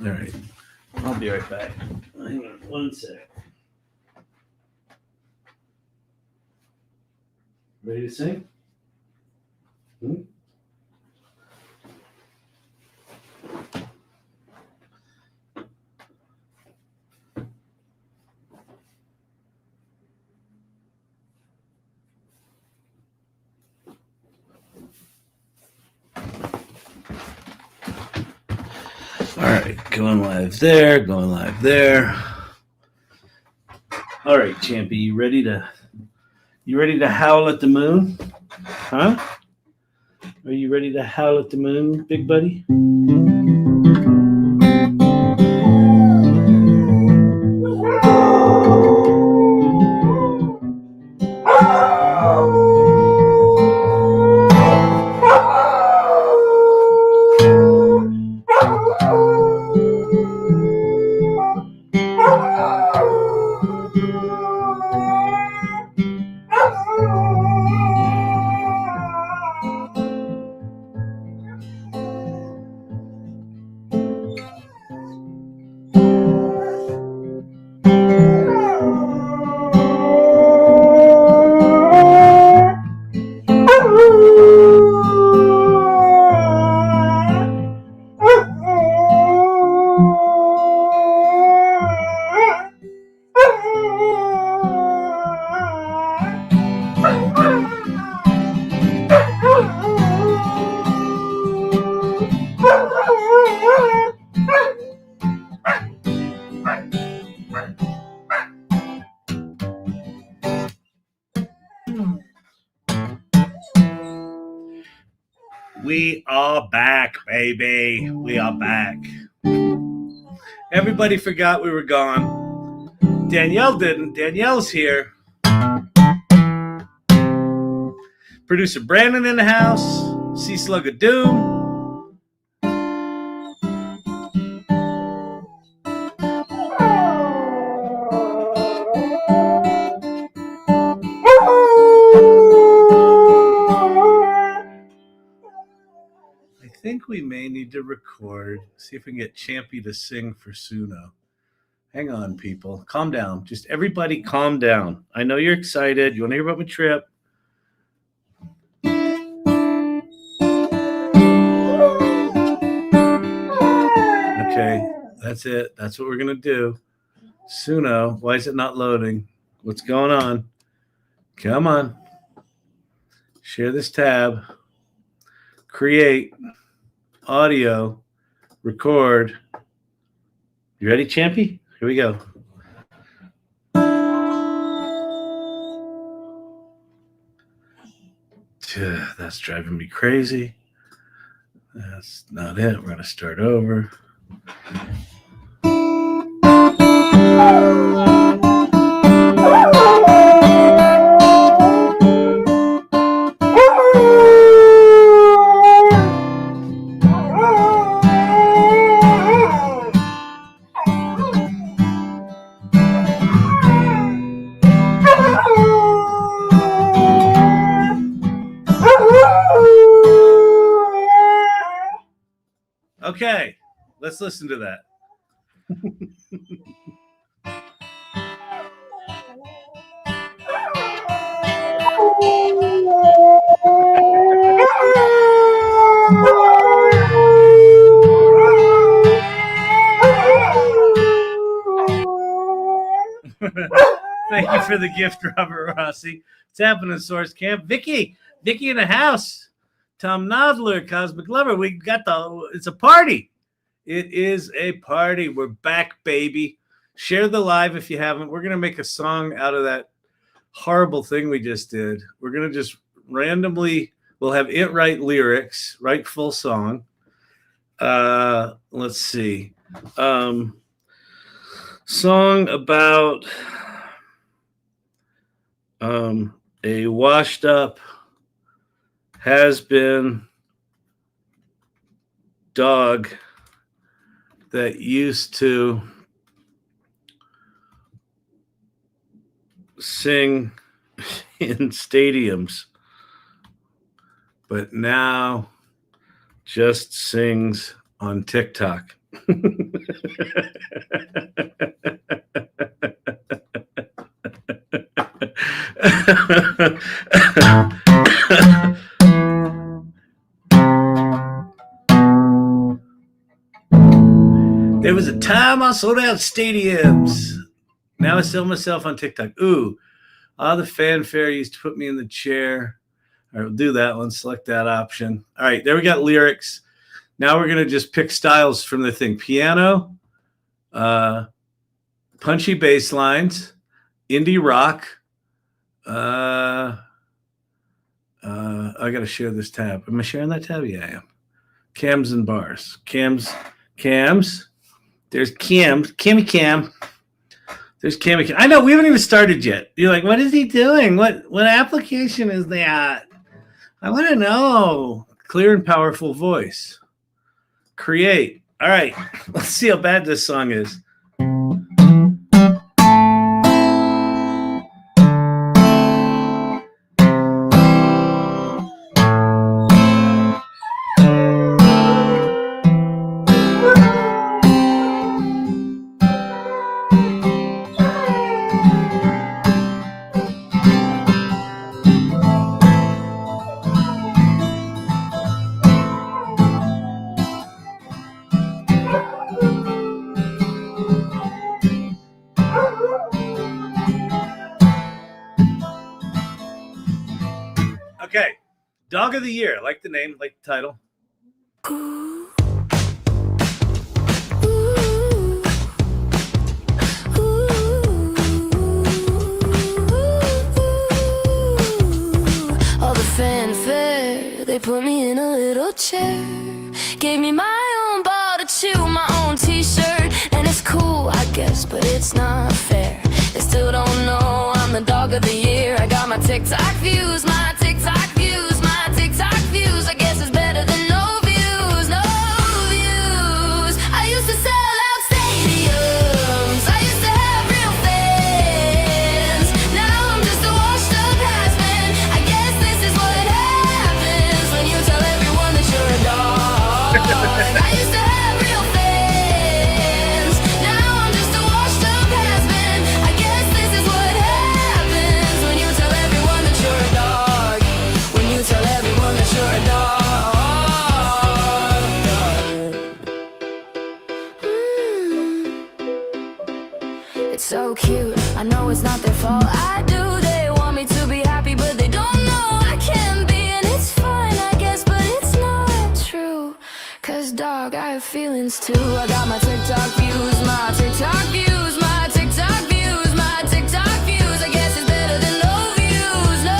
All right. I'll be right back. Hang on 1 sec. Ready to sing? All right, going live there, going live there. All right, Champy, you ready to howl at the moon? Huh? Are you ready to howl at the moon, big buddy? We are back, baby. We are back. Everybody forgot we were gone. Danielle didn't. Danielle's here. Producer Brandon in the house. Sea Slug of Doom. I think we may need to record. See if we can get Champy to sing for Suno. Hang on, people. Calm down. Just everybody calm down. I know you're excited. You want to hear about my trip? Okay, that's it. That's what we're going to do. Suno, why is it not loading? What's going on? Come on. Share this tab. Create. Audio. Record. You ready, Champy? Here we go. That's driving me crazy. That's not it. We're going to start over. Okay, let's listen to that. Thank you for the gift, Robert Rossi. What's happening, Source Camp? Vicky in the house. Tom Nodler, Cosmic Lover. We got it's a party. It is a party. We're back, baby. Share the live if you haven't. We're going to make a song out of that horrible thing we just did. We're going to just randomly, we'll have it write lyrics, write full song. Let's see. Song about a washed up has-been dog that used to sing in stadiums, but now just sings on TikTok. There was a time I sold out stadiums. Now I sell myself on TikTok. Ooh, all the fanfare used to put me in the chair. All right, we'll do that one. Select that option. All right, there we got lyrics. Now we're going to just pick styles from the thing. Piano, punchy bass lines, indie rock. I got to share this tab. Am I sharing that tab? Yeah, I am. Cams and bars. Cams. There's Cam. There's Cammy. I know we haven't even started yet. You're like, what is he doing? What application is that? I want to know. Clear and powerful voice. Create. All right. Let's see how bad this song is. Okay, Dog of the Year. Like the name, like the title. All the fanfare, they put me in a little chair. Gave me my own ball to chew, my own t-shirt. And it's cool, I guess, but it's not fair. They still don't know I'm the dog of the year. I got my TikTok views, my TikTok views, my TikTok views. I guess it's better than no views, no views. I used to sell out stadiums, I used to have real fans. Now I'm just a washed up has-been. I guess this is what happens when you tell everyone that you're a dog. I used to have real fans. Now I'm just a washed up has-been. I guess this is what happens when you tell everyone that you're a dog. When you tell everyone that you're a dog. It's so cute, I know it's not their fault. I do, they want me to be happy, but they don't know I can be. And it's fine, I guess, but it's not true. Cause dog, I have feelings too. I got my TikTok views, my TikTok views, my TikTok views, my TikTok views. I guess it's better than no views, no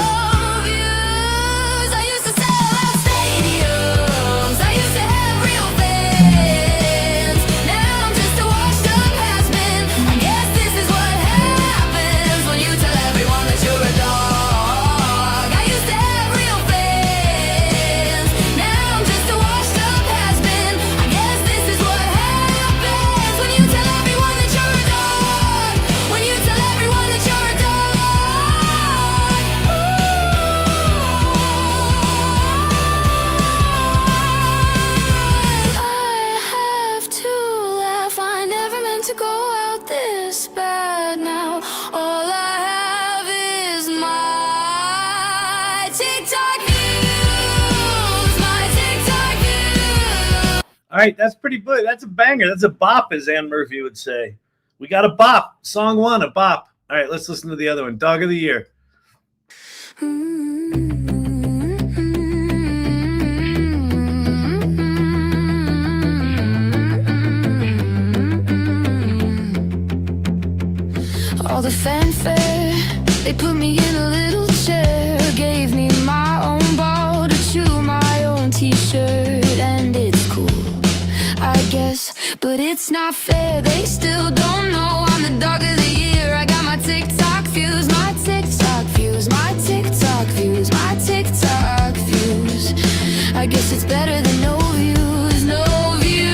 views. I used to sell out stadiums, I used to have real fans. Now I'm just a washed up has-been. I guess this is what happens when you tell everyone that you're a dog. I used to have real fans. Now I'm just a washed up has-been. I guess this is what happens when you tell everyone that you're a dog. When you tell everyone that you're a dog. I have to laugh. I never meant to go out this bad now. All I have is my TikTok views, my TikTok views. All right, that's pretty good. That's a banger. That's a bop, as Ann Murphy would say. We got a bop. Song one, a bop. All right, let's listen to the other one. Dog of the Year. All the fanfare, they put me in a little chair. Gave me my own ball to chew, my own t-shirt. And it's cool, I guess, but it's not fair. They still don't know I'm the dog of the year. I got my TikTok views, my TikTok views, my TikTok views, my TikTok views. I guess it's better than no views, no views.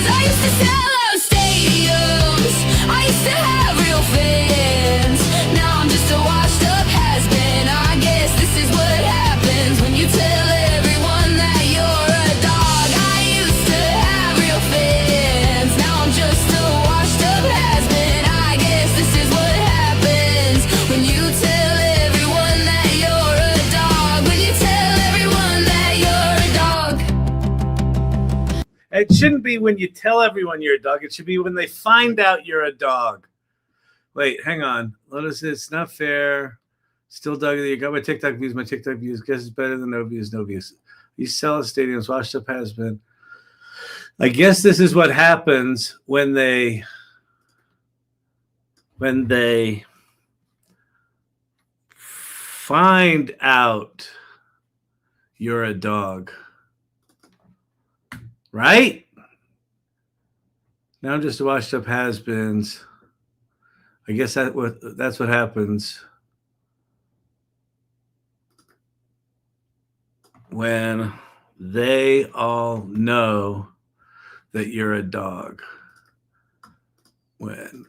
I used to sell out stadiums, I used to have real fans. Now I'm just a washed up has-been. I guess this is what happens when you tell everyone that you're a dog. I used It shouldn't be when you tell everyone you're a dog. It should be when they find out you're a dog. Wait, hang on. It's not fair. Still dog of the year. Got my TikTok views. My TikTok views. Guess it's better than no views. No views. You sell at stadiums. Washed up has been. I guess this is what happens when they find out you're a dog. Right? Now I'm just washed up has-beens. I guess that's what happens when they all know that you're a dog. When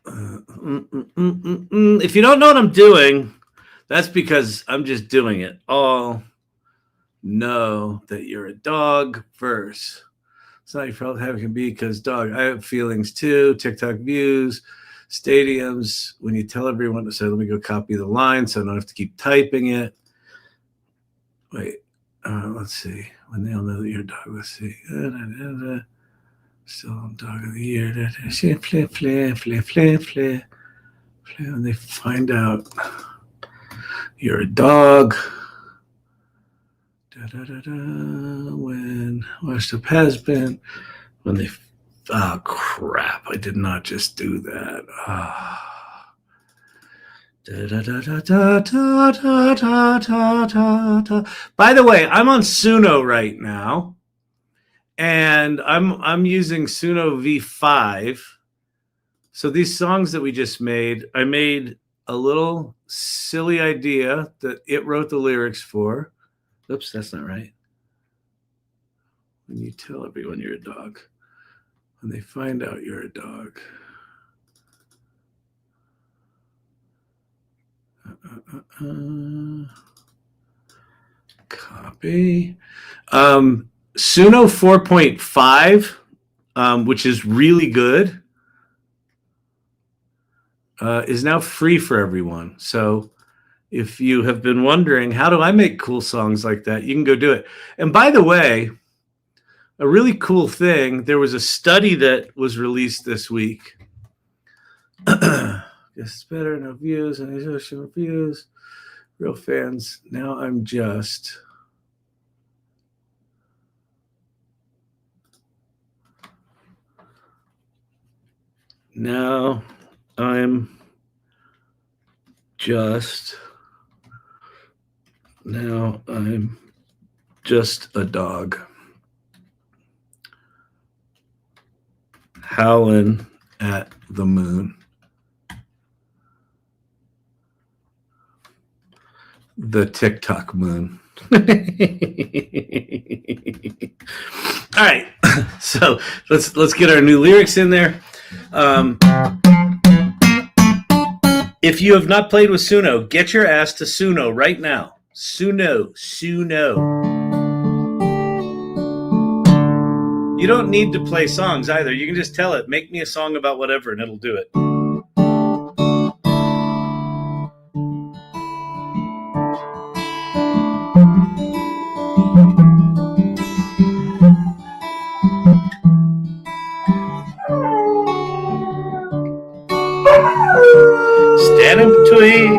if you don't know what I'm doing, that's because I'm just doing it. All know that you're a dog verse. It's not your fault how it can be because dog. I have feelings too. TikTok views, stadiums. When you tell everyone to say, let me go copy the line so I don't have to keep typing it. Wait, let's see. When they all know that you're a dog, let's see. Still dog of the year. When they find out you're a dog. When washed up has been. When they. Oh, crap. I did not just do that. By the way, I'm on Suno right now. And I'm using Suno V5. So these songs that we just made, I made a little silly idea that it wrote the lyrics for. Oops, that's not right. When you tell everyone you're a dog. When they find out you're a dog. Copy. Suno 4.5, which is really good, is now free for everyone. So if you have been wondering, how do I make cool songs like that? You can go do it. And by the way, a really cool thing, there was a study that was released this week. Guess it's better, no views, and social views. Real fans. Now I'm just... Now I'm just a dog howling at the moon. The TikTok moon. All right, so let's get our new lyrics in there. If you have not played with Suno, get your ass to Suno right now. Suno. You don't need to play songs either. You can just tell it, make me a song about whatever, and it'll do it. Standing between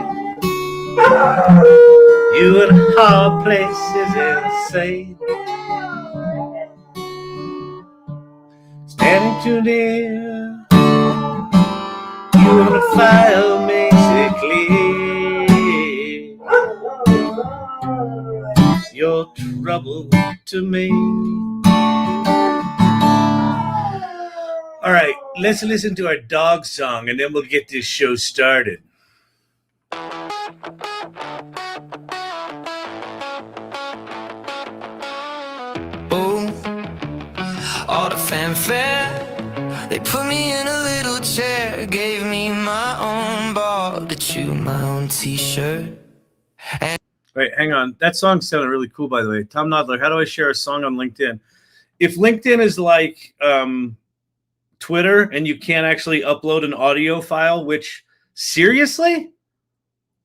you and hard places insane. Standing too near you and the fire makes it clear. Your trouble to me. All right, let's listen to our dog song and then we'll get this show started. Oh, all the fanfare. They put me in a little chair, gave me my own ball to chew my own t-shirt. Wait, hang on. That song sounded really cool, by the way. Tom Nodler, how do I share a song on LinkedIn? If LinkedIn is like Twitter and you can't actually upload an audio file, which, seriously?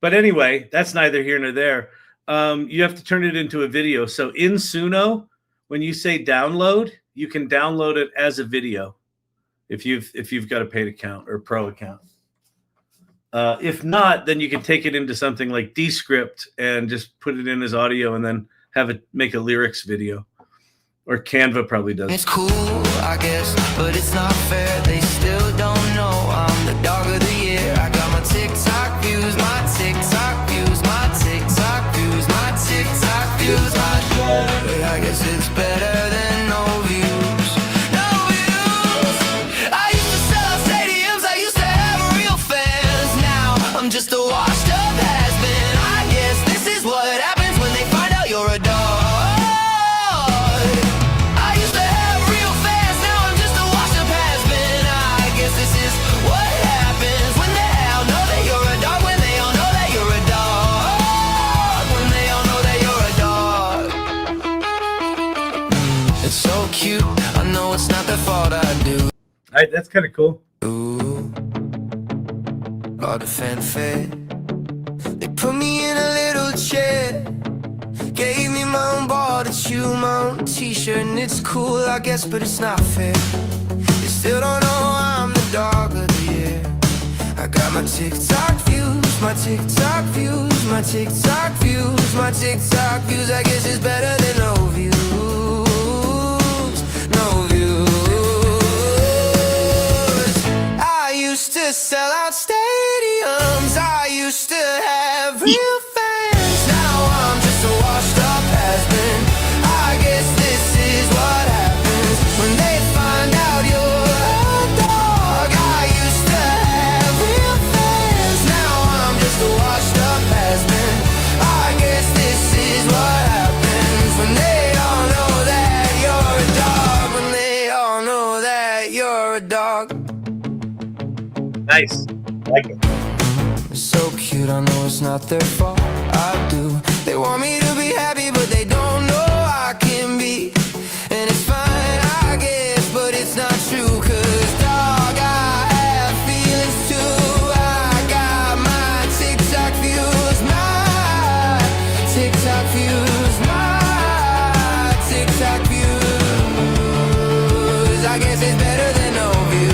But anyway, that's neither here nor there. You have to turn it into a video. So in Suno, when you say download, you can download it as a video if you've got a paid account or pro account. If not, then you can take it into something like Descript and just put it in as audio and then have it make a lyrics video. Or Canva probably does. It's cool, I guess, but it's not fair. They still don't know I'm the dog of the year. I got my TikTok views, my TikTok views, my TikTok views, my TikTok views, I guess it's better than no views. No views. I used to sell out stadiums, I used to have real fans. Now I'm just a washed up has-been. I guess this is what happens when they find out you're a dog. It's not the fault I do. All right, that's kind of cool. Ooh, all the fanfare. They put me in a little chair, gave me my own ball to chew, my own t-shirt, and it's cool, I guess, but it's not fair. They still don't know I'm the dog of the year. I got my TikTok views, my TikTok views, my TikTok views, my TikTok views. I guess it's better than no views. I used to sell out stadiums, I used to have real fans. Now I'm just a washed up has-been. I guess this is what happens when they find out you're a dog. I used to have real fans. Now I'm just a washed up has-been. I guess this is what happens when they all know that you're a dog. When they all know that you're a dog. Nice. Like it. So cute, I know it's not their fault. I do. They want me to be happy, but they don't know I can be. And it's fine, I guess, but it's not true. 'Cause dog, I have feelings too. I got my TikTok views, my TikTok views, my TikTok views. I guess it's better than no views.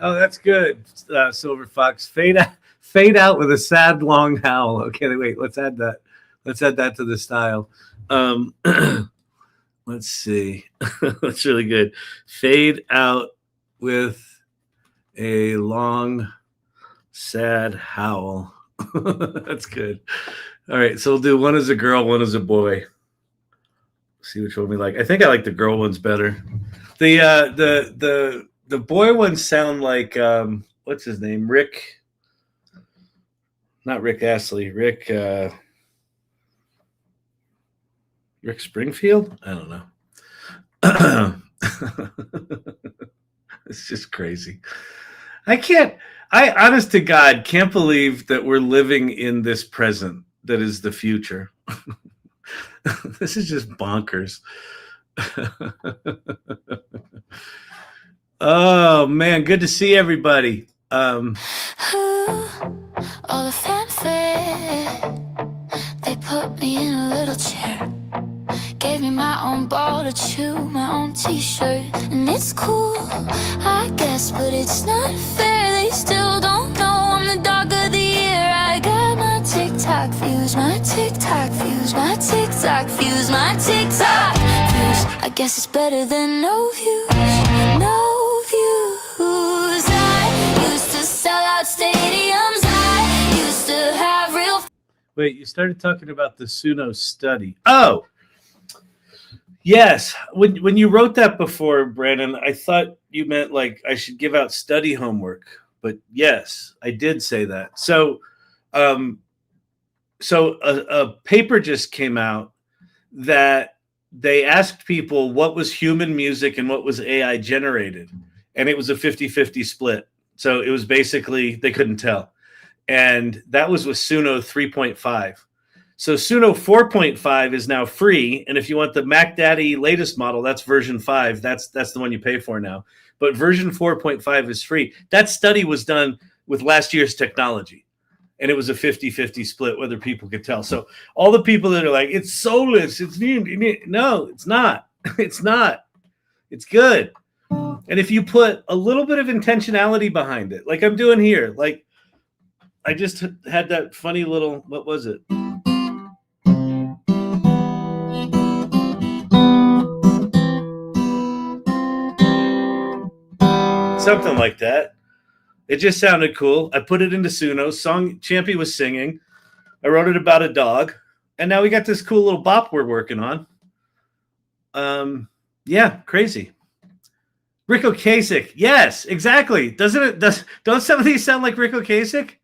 Oh, that's good, Silver Fox. Fade out with a sad long howl. Okay, wait. Let's add that. Let's add that to the style. Let's see. That's really good. Fade out with a long, sad howl. That's good. All right, so we'll do one as a girl, one as a boy. See which one we like. I think I like the girl ones better. The boy ones sound like what's his name? Rick. Not Rick Astley. Rick Springfield? I don't know. It's just crazy. I honest to God can't believe that we're living in this present that is the future. This is just bonkers. Oh man, good to see everybody. All the fanfare, they put me in a little chair, gave me my own ball to chew, my own t-shirt, and it's cool, I guess, but it's not fair. They still don't know I'm the dog of the year. I got my TikTok views, my TikTok views, my TikTok views, my TikTok views. I guess it's better than no views, no views. I used to sell out stadiums, I used to have real. Wait, you started talking about the Suno study. Oh, yes. When you wrote that before, Brandon, I thought you meant like I should give out study homework. But yes, I did say that. So a paper just came out that they asked people what was human music and what was AI generated. And it was a 50-50 split. So it was basically, they couldn't tell. And that was with Suno 3.5. So Suno 4.5 is now free. And if you want the Mac Daddy latest model, that's version 5. That's the one you pay for now. But version 4.5 is free. That study was done with last year's technology. And it was a 50-50 split, whether people could tell. So all the people that are like, it's soulless, it's no, it's not. It's not. It's good. And if you put a little bit of intentionality behind it, like I'm doing here, like I just had that funny little, what was it? Something like that. It just sounded cool. I put it into Suno. Song Champy was singing. I wrote it about a dog. And now we got this cool little bop we're working on. Yeah, crazy. Rick Ocasek. Yes, exactly. Don't some of these sound like Rick Ocasek?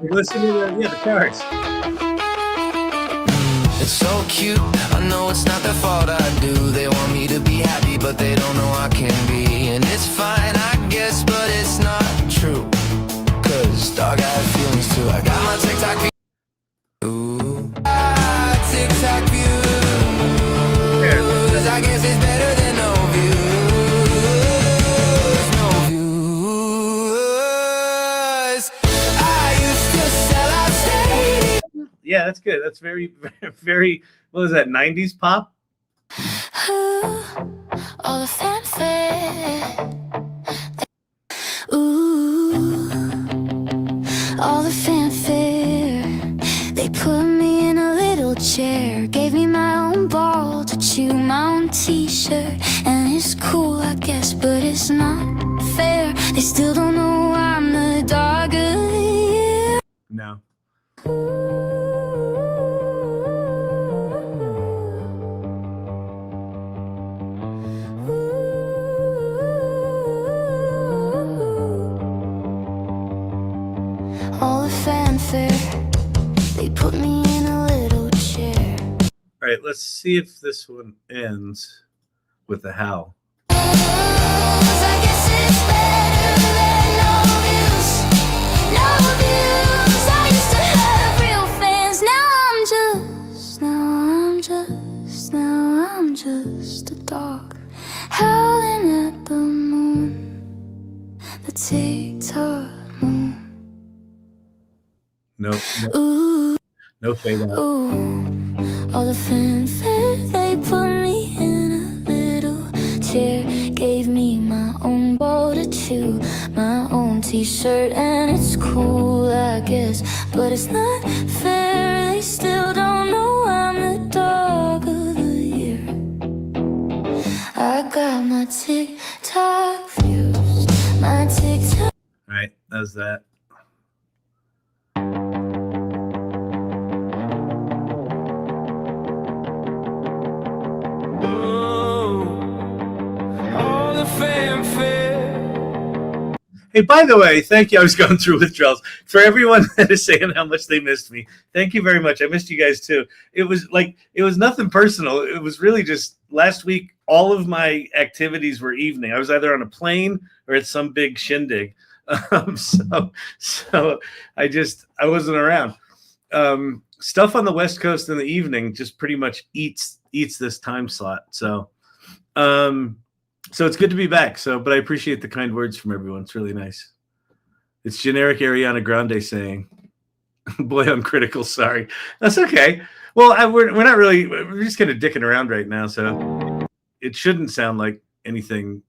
Listen to the chorus. It's so cute, I know it's not their fault I do. They want me to be happy, but they don't know I can be. And it's fine, I guess, but it's not true. Cause dog, I have feelings too. I got my TikTok views. Ooh, TikTok views. I guess it's better than no views. No views. I used to sell out stadiums. Yeah, that's good. That's very, very, what was that, 90s pop? All the fanfare. Ooh, all the fanfare. They put me in a little chair, gave me my own ball to chew, my own t-shirt. And it's cool, I guess, but it's not fair. They still don't know I'm the dog of the year. No. All the fanfare, they put me in a little chair. All right, let's see if this one ends with a howl. I guess it's better than no views. No views. I used to have real fans. Now I'm just a dog howling at the moon, the TikTok moon. No, Ooh, no fade out. ooh, all the fanfare, they put me in a little chair, gave me my own ball to chew, my own t-shirt, and it's cool, I guess, but it's not fair. They still don't know I'm the dog of the year. I got my TikTok views, my TikTok. All right, that was that. Hey, by the way, thank you. I was going through withdrawals. For everyone that is saying how much they missed me, thank you very much. I missed you guys too. It was nothing personal. It was really just last week, all of my activities were evening. I was either on a plane or at some big shindig. So I wasn't around. Stuff on the West Coast in the evening just pretty much eats this time slot. So it's good to be back. But I appreciate the kind words from everyone. It's really nice. It's generic Ariana Grande saying, "Boy, I'm critical. Sorry." That's okay. Well, we're not really. We're just kind of dicking around right now, so it shouldn't sound like anything.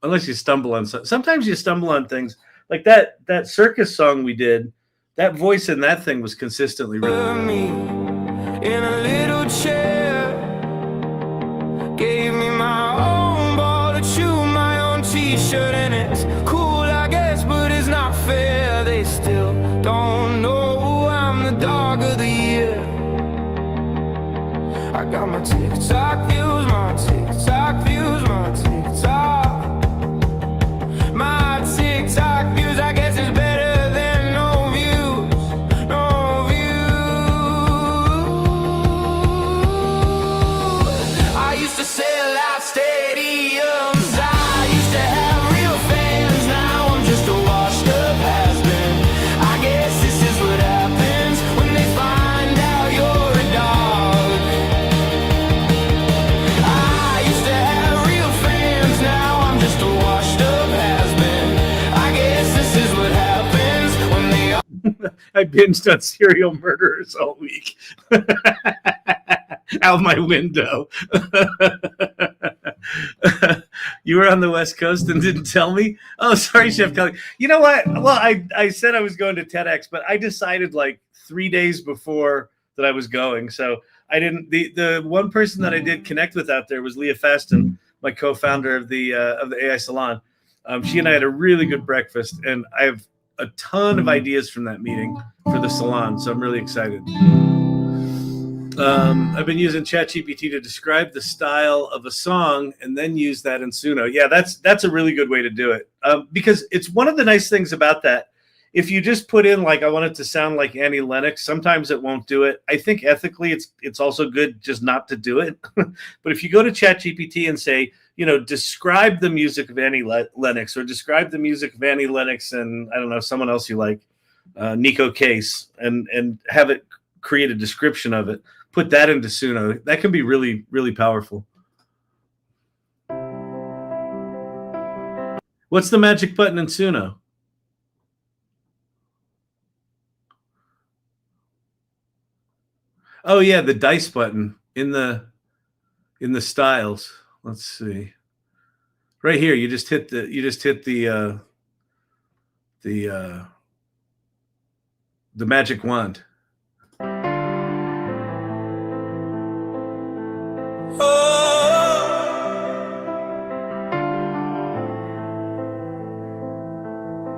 Unless you stumble on something. Sometimes you stumble on things like that circus song we did. That voice in that thing was consistently really me in a little chair, gave me my own ball to chew, my own t-shirt, and it's cool, I guess, but it's not fair. They still don't know I'm the dog of the year. I got my TikTok views, my TikTok views, my TikTok. My TikTok views, I guess it's better than no views, no views. I used to sell out stadiums. I binged on serial murderers all week. Out my window. You were on the West Coast and didn't tell me? Oh, sorry, Chef Kelly. You know what? Well, I said I was going to TEDx, but I decided like 3 days before that I was going. So I didn't. The one person that I did connect with out there was Leah Feston, my co-founder of the AI Salon. She and I had a really good breakfast, and I have a ton of ideas from that meeting for the salon. So I'm really excited. I've been using ChatGPT to describe the style of a song and then use that in Suno. Yeah, that's a really good way to do it, because it's one of the nice things about that. If you just put in like I want it to sound like Annie Lennox, sometimes it won't do it. I think ethically it's also good just not to do it. But if you go to ChatGPT and say, describe the music of Annie Lennox, or describe the music of Annie Lennox and I don't know, someone else you like, Nico Case, and have it create a description of it. Put that into Suno. That can be really, really powerful. What's the magic button in Suno? Oh yeah, the dice button in the styles. Let's see. Right here, you just hit the magic wand.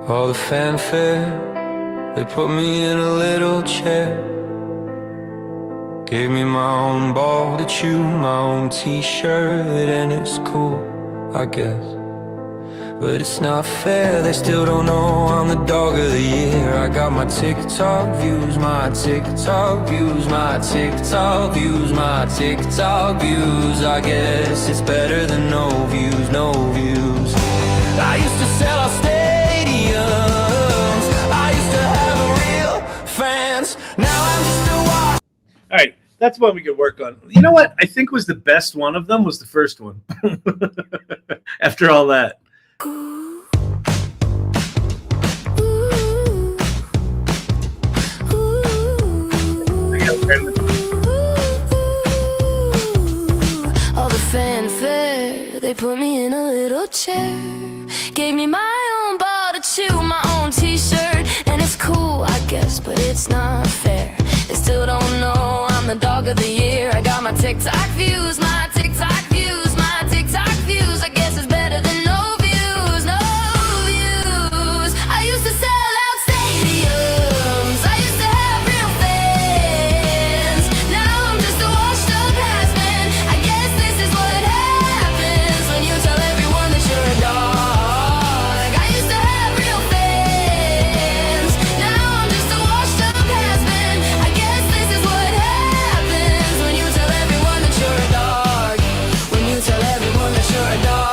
All the fanfare, they put me in a little chair. Gave me my own ball to chew, my own t-shirt, and it's cool, I guess. But it's not fair, they still don't know I'm the dog of the year. I got my TikTok views, my TikTok views, my TikTok views, my TikTok views. I guess it's better than no views, no views. I used to sell out stadiums, I used to have real fans. Now I'm just a watch. All right, that's one we could work on. You know what I think was the best one of them was the first one. After all that. All the fanfare, they put me in a little chair. Gave me my own ball to chew, my own t-shirt, and it's cool, I guess, but it's not fair. They still don't know I'm the dog of the year. I got my TikTok views, my TikTok views, my TikTok views. I guess it's better than no views, no views. I used to sell out stadiums, I used to have real fans. Now I'm just a washed up has-been. I guess this is what happens when you tell everyone that you're a dog. I used to have real fans. Now I'm just a washed up has-been. I guess this is what happens when you tell everyone that you're a dog. When you tell everyone that you're a dog.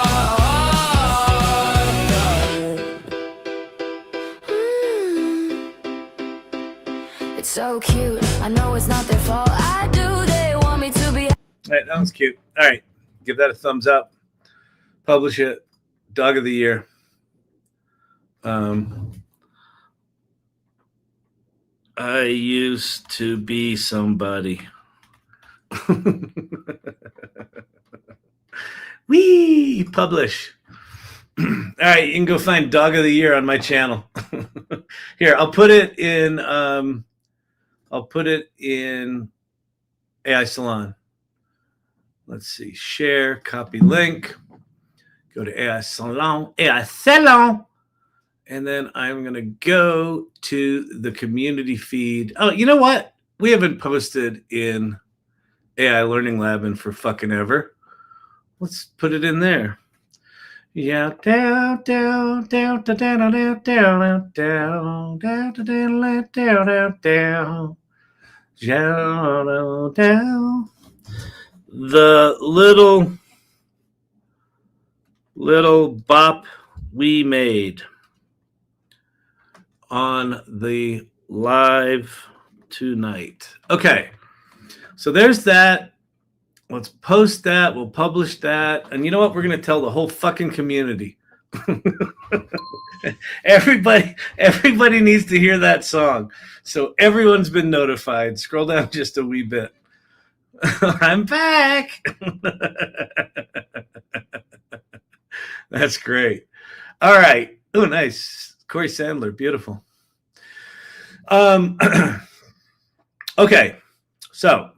It's so cute. I know it's not their fault. I do. They want me to be. All right, that was cute. All right, give that a thumbs up. Publish it. Dog of the year. I used to be somebody. Wee! Publish. All right, you can go find Dog of the Year on my channel. Here, I'll put it in AI Salon. Let's see. Share, copy link. Go to AI Salon. And then I'm going to go to the community feed. Oh, you know what? We haven't posted in AI Learning Lab in for fucking ever. Let's put it in there. Yeah, down, down, down, down, down, down, down, down, down, down, down, down, down, down. The little bop we made on the live tonight. Okay, so there's that. Let's post that. We'll publish that. And you know what? We're going to tell the whole fucking community. Everybody needs to hear that song. So everyone's been notified. Scroll down just a wee bit. I'm back. That's great. All right. Oh, nice. Corey Sandler. Beautiful. Okay. So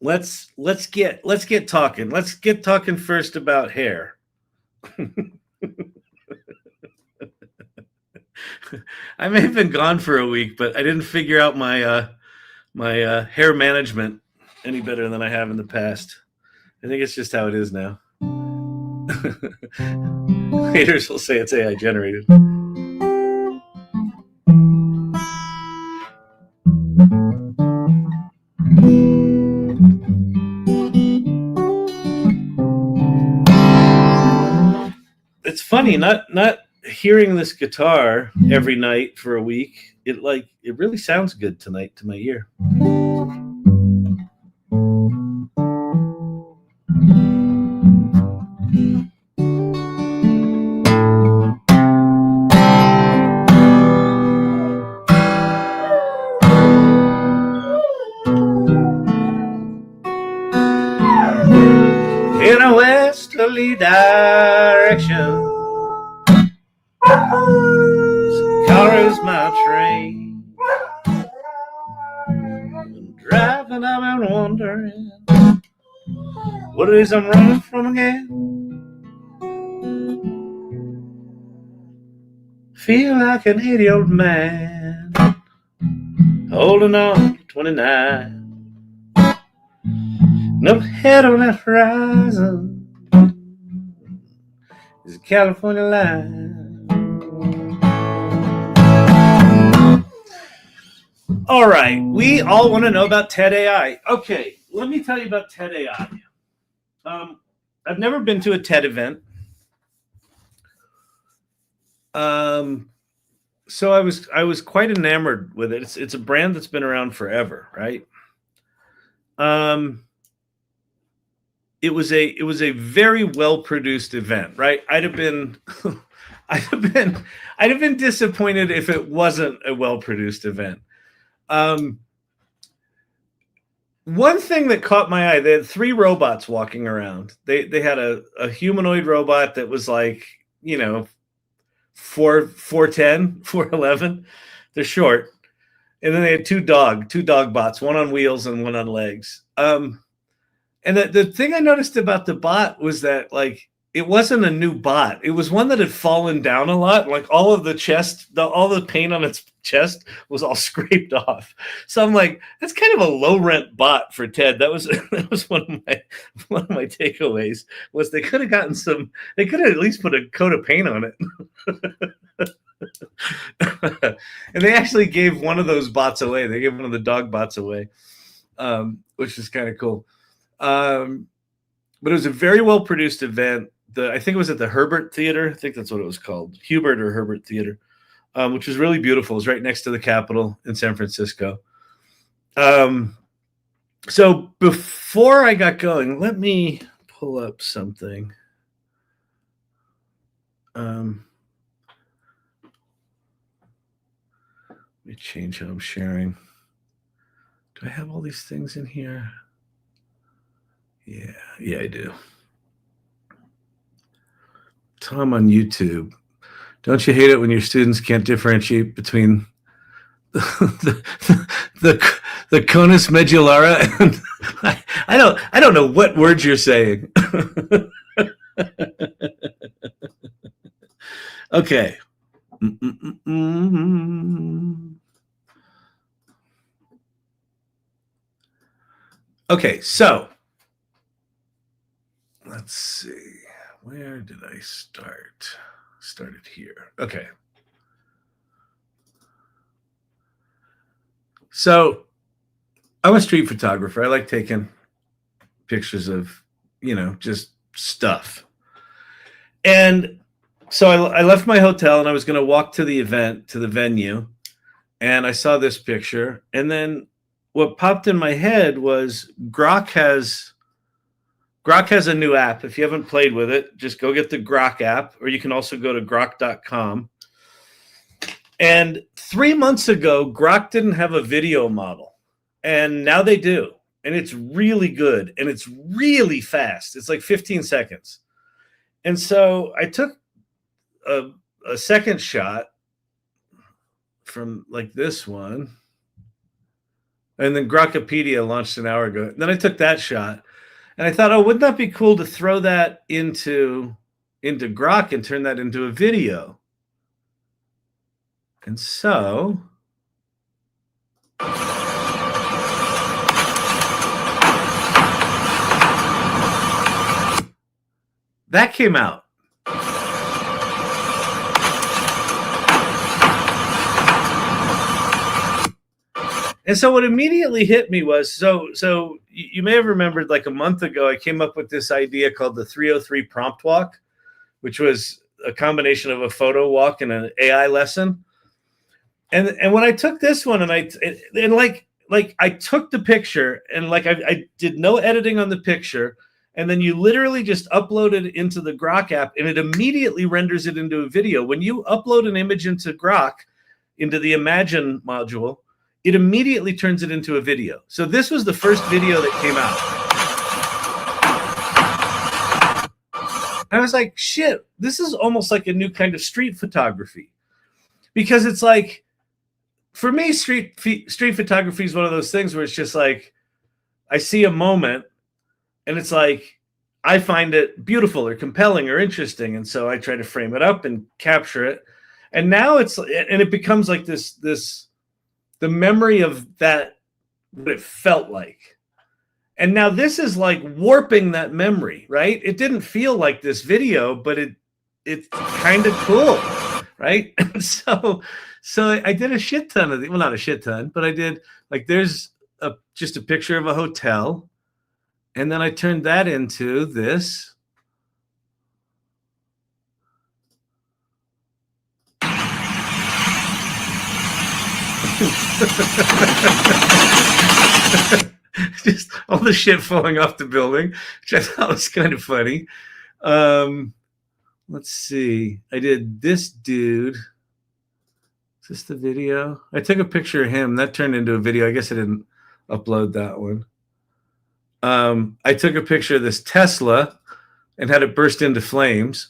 let's get talking. Let's get talking first about hair. I may have been gone for a week, but I didn't figure out my hair management any better than I have in the past. I think it's just how it is now. Haters will say it's AI generated. It's funny not hearing this guitar every night for a week. It really sounds good tonight to my ear. In a westerly direction, car is my train. Driving, I've been wondering what it is I'm running from again. Feel like an 80-year-old man holding on to 29. And up ahead on that horizon is a California line. All right, we all want to know about TED AI. Okay, let me tell you about TED AI. I've never been to a TED event. So I was quite enamored with it. It's a brand that's been around forever, right? It was a very well produced event, right? I'd have been disappointed if it wasn't a well produced event. One thing that caught my eye, they had 3 robots walking around. They had a humanoid robot that was like, 4'10", 4'11". They're short. And then they had two dog bots, one on wheels and one on legs. And the thing I noticed about the bot was that it wasn't a new bot. It was one that had fallen down a lot. Like all of the chest, all the paint on its chest was all scraped off. So I'm like, that's kind of a low rent bot for TED. That was one of my takeaways was they could have at least put a coat of paint on it. And they actually gave one of those bots away. They gave one of the dog bots away, which is kind of cool. But it was a very well produced event. I think it was at the Herbert Theater. I think that's what it was called, Hubert or Herbert Theater, which was really beautiful. It was right next to the Capitol in San Francisco. So before I got going, let me pull up something. Let me change how I'm sharing. Do I have all these things in here? Yeah, I do. Tom on YouTube. Don't you hate it when your students can't differentiate between the conus medullare and I don't know what words you're saying. Okay. Okay, so let's see. Where did I start? Started here. Okay. So I'm a street photographer. I like taking pictures of, just stuff. And so I left my hotel and I was going to walk to the event, to the venue. And I saw this picture. And then what popped in my head was Grock has Grock has a new app. If you haven't played with it, just go get the Grock app, or you can also go to grock.com. And 3 months ago, Grock didn't have a video model, and now they do. And it's really good, and it's really fast. It's like 15 seconds. And so I took a second shot from like this one, and then Grokkopedia launched an hour ago. Then I took that shot, and I thought, oh, wouldn't that be cool to throw that into Grock and turn that into a video? And so that came out. And so what immediately hit me was, so you may have remembered like a month ago, I came up with this idea called the 303 prompt walk, which was a combination of a photo walk and an AI lesson. And when I took this one and I took the picture and like I did no editing on the picture, and then you literally just upload it into the Grock app and it immediately renders it into a video. When you upload an image into Grock, into the Imagine module, it immediately turns it into a video. So this was the first video that came out. I was like, shit, this is almost like a new kind of street photography. Because it's like, for me, street photography is one of those things where it's just like, I see a moment and it's like, I find it beautiful or compelling or interesting. And so I try to frame it up and capture it. And now it becomes like the memory of that, what it felt like. And now this is like warping that memory, right? It didn't feel like this video, but it's kind of cool, right? And so I did a shit ton of well, not a shit ton, but I did like, there's just a picture of a hotel. And then I turned that into this. Just all the shit falling off the building, which I thought was kind of funny. Let's see. I did this dude. Is this the video? I took a picture of him. That turned into a video. I guess I didn't upload that one. I took a picture of this Tesla and had it burst into flames.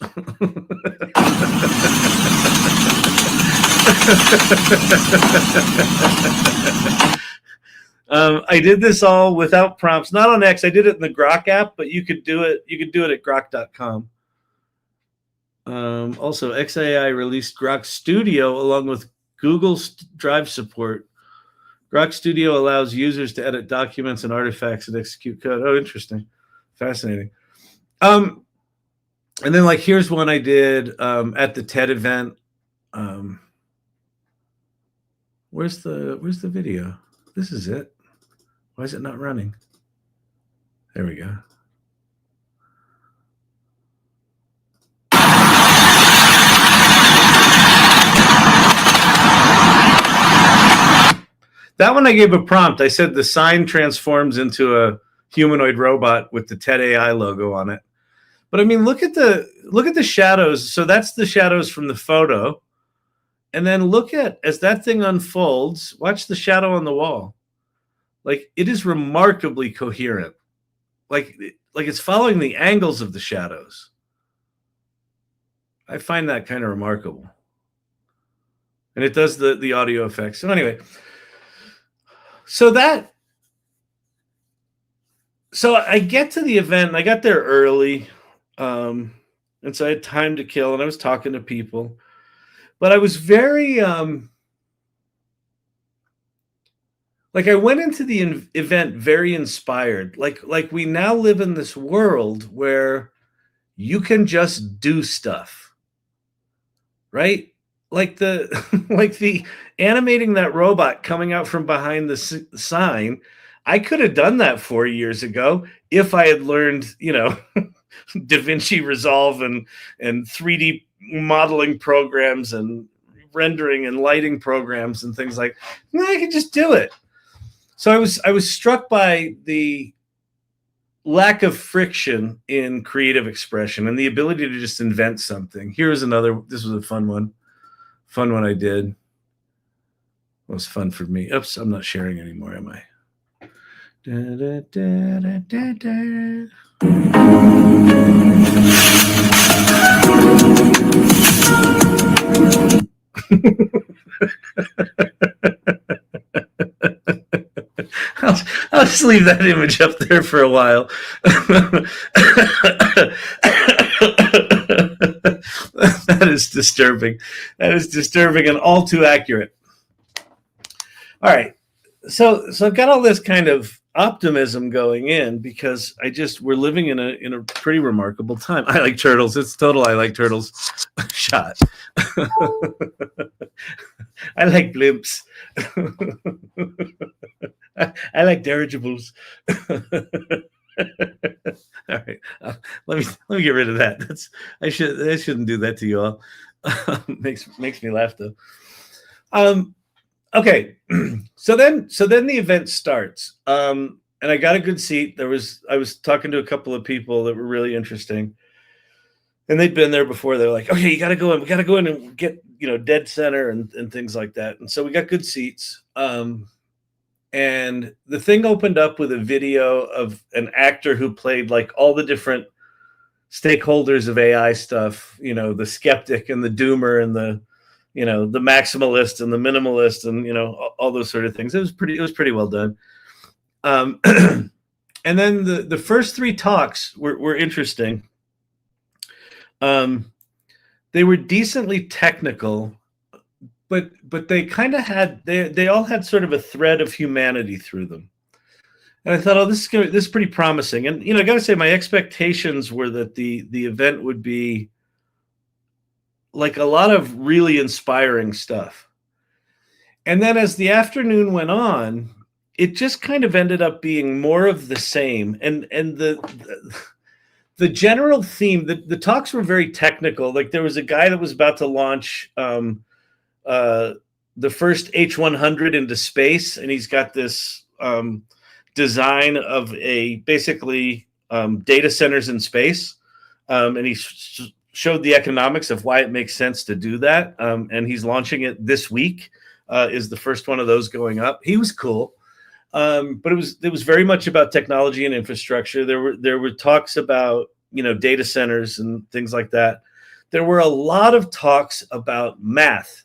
I did this all without prompts, not on X. I did it in the Grock app, but you could do it. You could do it at grock.com. Also, XAI released Grock Studio along with Google Drive support. Grock Studio allows users to edit documents and artifacts and execute code. Oh, interesting. Fascinating. And then like, here's one I did at the TED event. Where's the video? This is it. Why is it not running? There we go. That one I gave a prompt. I said the sign transforms into a humanoid robot with the TED AI logo on it. But I mean, look at the shadows. So that's the shadows from the photo. And then look at, as that thing unfolds, watch the shadow on the wall. Like, it is remarkably coherent. Like it's following the angles of the shadows. I find that kind of remarkable. And it does the audio effects. So anyway, so I get to the event, and I got there early. And so I had time to kill, and I was talking to people. But I was very, like, I went into the event very inspired. Like we now live in this world where you can just do stuff, right? Like the animating that robot coming out from behind the sign. I could have done that 4 years ago if I had learned, DaVinci Resolve and 3D modeling programs and rendering and lighting programs and things like that. I could just do it. So I was struck by the lack of friction in creative expression and the ability to just invent something. Here's another. This was a fun one. Fun one I did. It was fun for me. Oops, I'm not sharing anymore, am I? Da, da, da, da, da, I'll just leave that image up there for a while. That is disturbing. That is disturbing and all too accurate. All right. So I've got all this kind of optimism going in because we're living in a pretty remarkable time. I like turtles. It's total I like turtles shot. I like blimps. I like dirigibles. All right, let me get rid of that. I shouldn't do that to you all. makes me laugh though. Okay, so then the event starts, and I got a good seat. I was talking to a couple of people that were really interesting, and they'd been there before. They're like, "Okay, you got to go in. We got to go in and get dead center and things like that." And so we got good seats. And the thing opened up with a video of an actor who played like all the different stakeholders of AI stuff. The skeptic and the doomer and the maximalist and the minimalist and all those sort of things. It was pretty well done. And then the first three talks were interesting. They were decently technical, but they kind of had they all had sort of a thread of humanity through them. And I thought, this is pretty promising. And I got to say, my expectations were that the event would be like a lot of really inspiring stuff. And then as the afternoon went on, it just kind of ended up being more of the same. And the general theme, the talks were very technical. Like there was a guy that was about to launch the first H100 into space, and he's got this design of basically data centers in space, and he showed the economics of why it makes sense to do that. And he's launching it this week. Is the first one of those going up. He was cool. But it was very much about technology and infrastructure. There were talks about, data centers and things like that. There were a lot of talks about math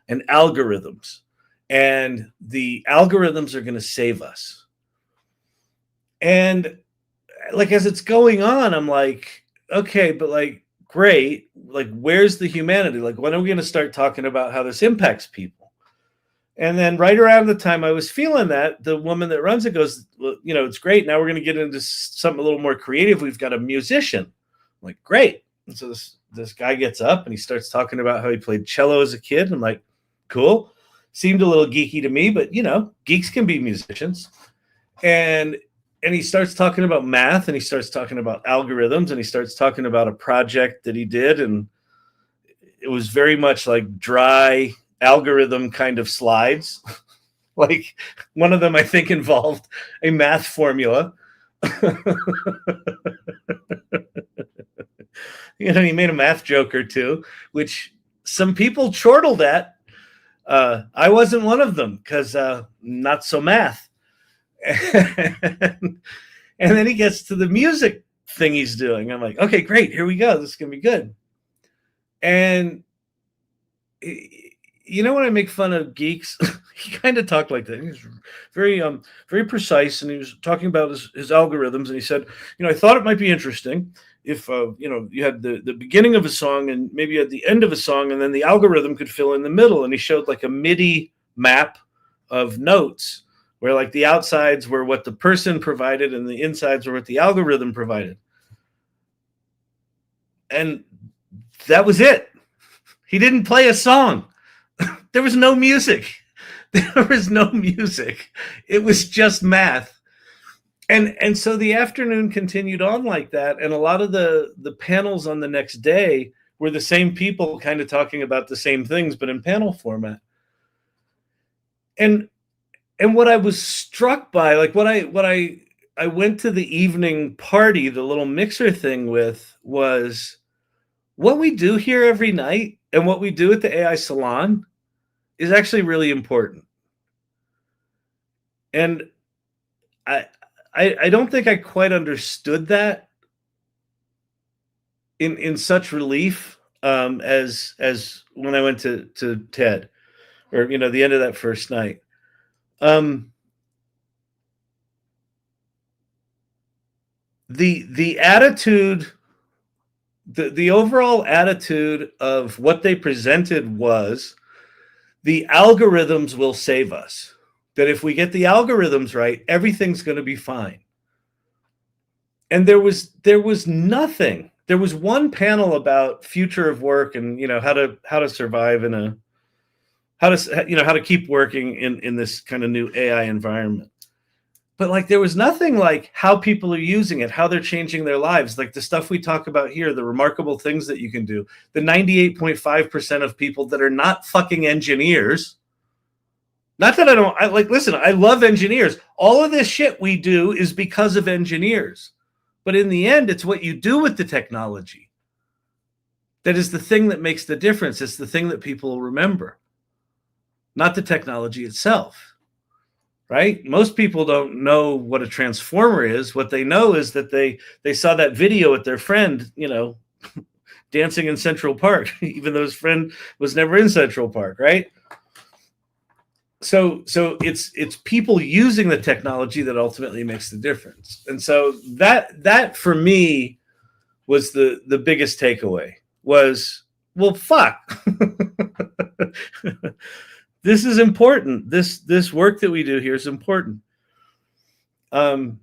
and algorithms, and the algorithms are going to save us. And like, as it's going on, I'm like, okay, but like, great. Like, where's the humanity? Like, when are we going to start talking about how this impacts people? And then right around the time I was feeling that, the woman that runs it goes, well, it's great. Now we're going to get into something a little more creative. We've got a musician. I'm like, great. And so this guy gets up and he starts talking about how he played cello as a kid. I'm like, cool. Seemed a little geeky to me, but geeks can be musicians. And he starts talking about math, and he starts talking about algorithms, and he starts talking about a project that he did. And it was very much like dry algorithm kind of slides. Like one of them, I think, involved a math formula. He made a math joke or two, which some people chortled at. I wasn't one of them because not so math. And then he gets to the music thing he's doing. I'm like, okay, great. Here we go. This is going to be good. And when I make fun of geeks, he kind of talked like that. He was very, very precise, and he was talking about his algorithms. And he said, I thought it might be interesting if, you had the beginning of a song and maybe you had the end of a song, and then the algorithm could fill in the middle. And he showed like a MIDI map of notes where like the outsides were what the person provided and the insides were what the algorithm provided. And that was it. He didn't play a song. There was no music. There was no music. It was just math. And so the afternoon continued on like that. And a lot of the panels on the next day were the same people kind of talking about the same things, but in panel format. And what I was struck by, like what I I went to the evening party, the little mixer thing with, was what we do here every night and what we do at the AI Salon is actually really important. And I don't think I quite understood that in such relief as when I went to TED, or the end of that first night. The attitude, the overall attitude of what they presented was the algorithms will save us. That if we get the algorithms right, everything's going to be fine. And there was nothing. There was one panel about future of work and how to survive in how to keep working in this kind of new AI environment. But like there was nothing like how people are using it, how they're changing their lives, like the stuff we talk about here, the remarkable things that you can do, the 98.5% of people that are not fucking engineers. Not that listen, I love engineers. All of this shit we do is because of engineers. But in the end, it's what you do with the technology that is the thing that makes the difference. It's the thing that people will remember, not the technology itself, right? Most people don't know what a transformer is. What they know is that they saw that video with their friend, dancing in Central Park, even though his friend was never in Central Park, right? So it's people using the technology that ultimately makes the difference. And so that for me was the biggest takeaway was, well, fuck. This is important. This work that we do here is important. And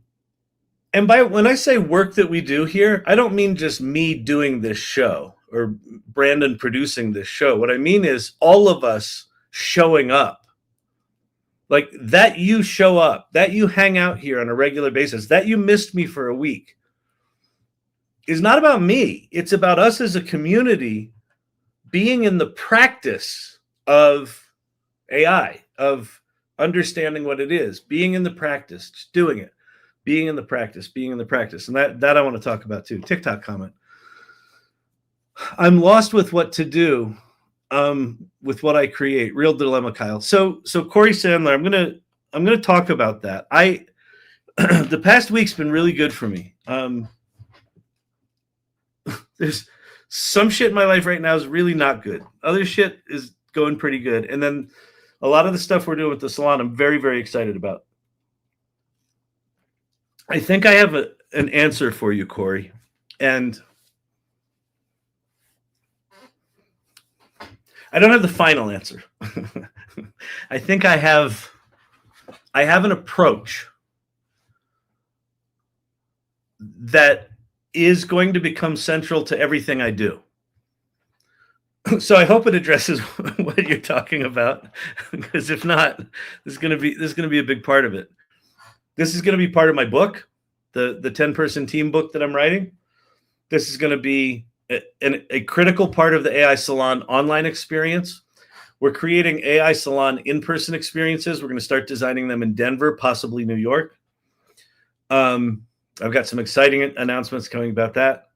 when I say work that we do here, I don't mean just me doing this show or Brandon producing this show. What I mean is all of us showing up. Like that you show up, that you hang out here on a regular basis, that you missed me for a week is not about me. It's about us as a community being in the practice of AI, of understanding what it is, being in the practice, just doing it, being in the practice. And that I want to talk about too. TikTok comment. I'm lost with what to do. With what I create, real dilemma, Kyle. So Corey Sandler, I'm gonna talk about that. The past week's been really good for me. There's some shit in my life right now is really not good. Other shit is going pretty good, and then a lot of the stuff we're doing with the salon, I'm very, very excited about. I think I have an answer for you, Corey, and I don't have the final answer. I think I have an approach that is going to become central to everything I do. So I hope it addresses what you're talking about, because if not, this is going to be a big part of it. This is going to be part of my book, the 10-person team book that I'm writing. This is going to be a critical part of the AI Salon online experience. We're creating AI Salon in-person experiences. We're going to start designing them in Denver, possibly New York. I've got some exciting announcements coming about that.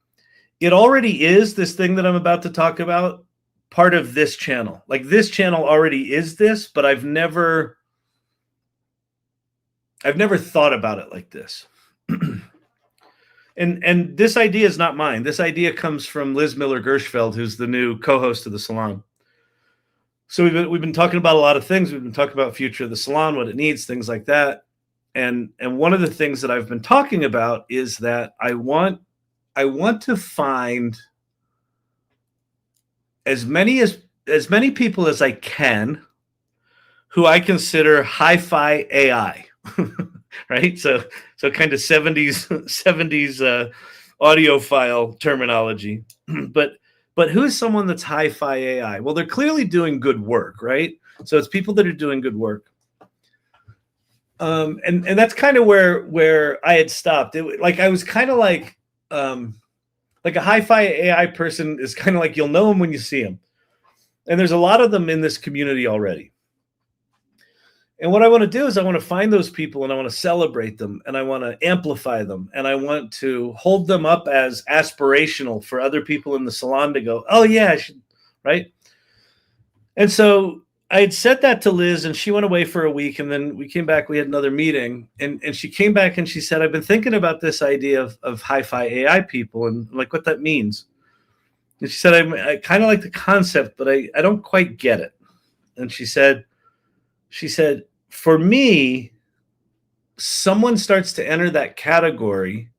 It already is this thing that I'm about to talk about, part of this channel. Like this channel already is this, but I've never thought about it like this. And this idea is not mine. This idea comes from Liz Miller-Gershfeld, who's the new co-host of the Salon. So we've been talking about a lot of things. We've been talking about future of the Salon, what it needs, things like that. And one of the things that I've been talking about is that I want to find as many people as I can who I consider hi-fi AI. Right, so kind of 70s audiophile terminology, but who is someone that's hi-fi AI? Well, they're clearly doing good work, right? So it's people that are doing good work, and that's kind of where I had stopped. I was kind of like a hi-fi AI person is kind of like you'll know them when you see them, and there's a lot of them in this community already. And what I want to do is I want to find those people and I want to celebrate them and I want to amplify them and I want to hold them up as aspirational for other people in the salon to go, oh yeah, I should, right? And so I had said that to Liz and she went away for a week and then we came back, we had another meeting and she came back and she said, I've been thinking about this idea of hi-fi AI people and like what that means. And she said, I kind of like the concept, but I don't quite get it. And she said, for me, someone starts to enter that category.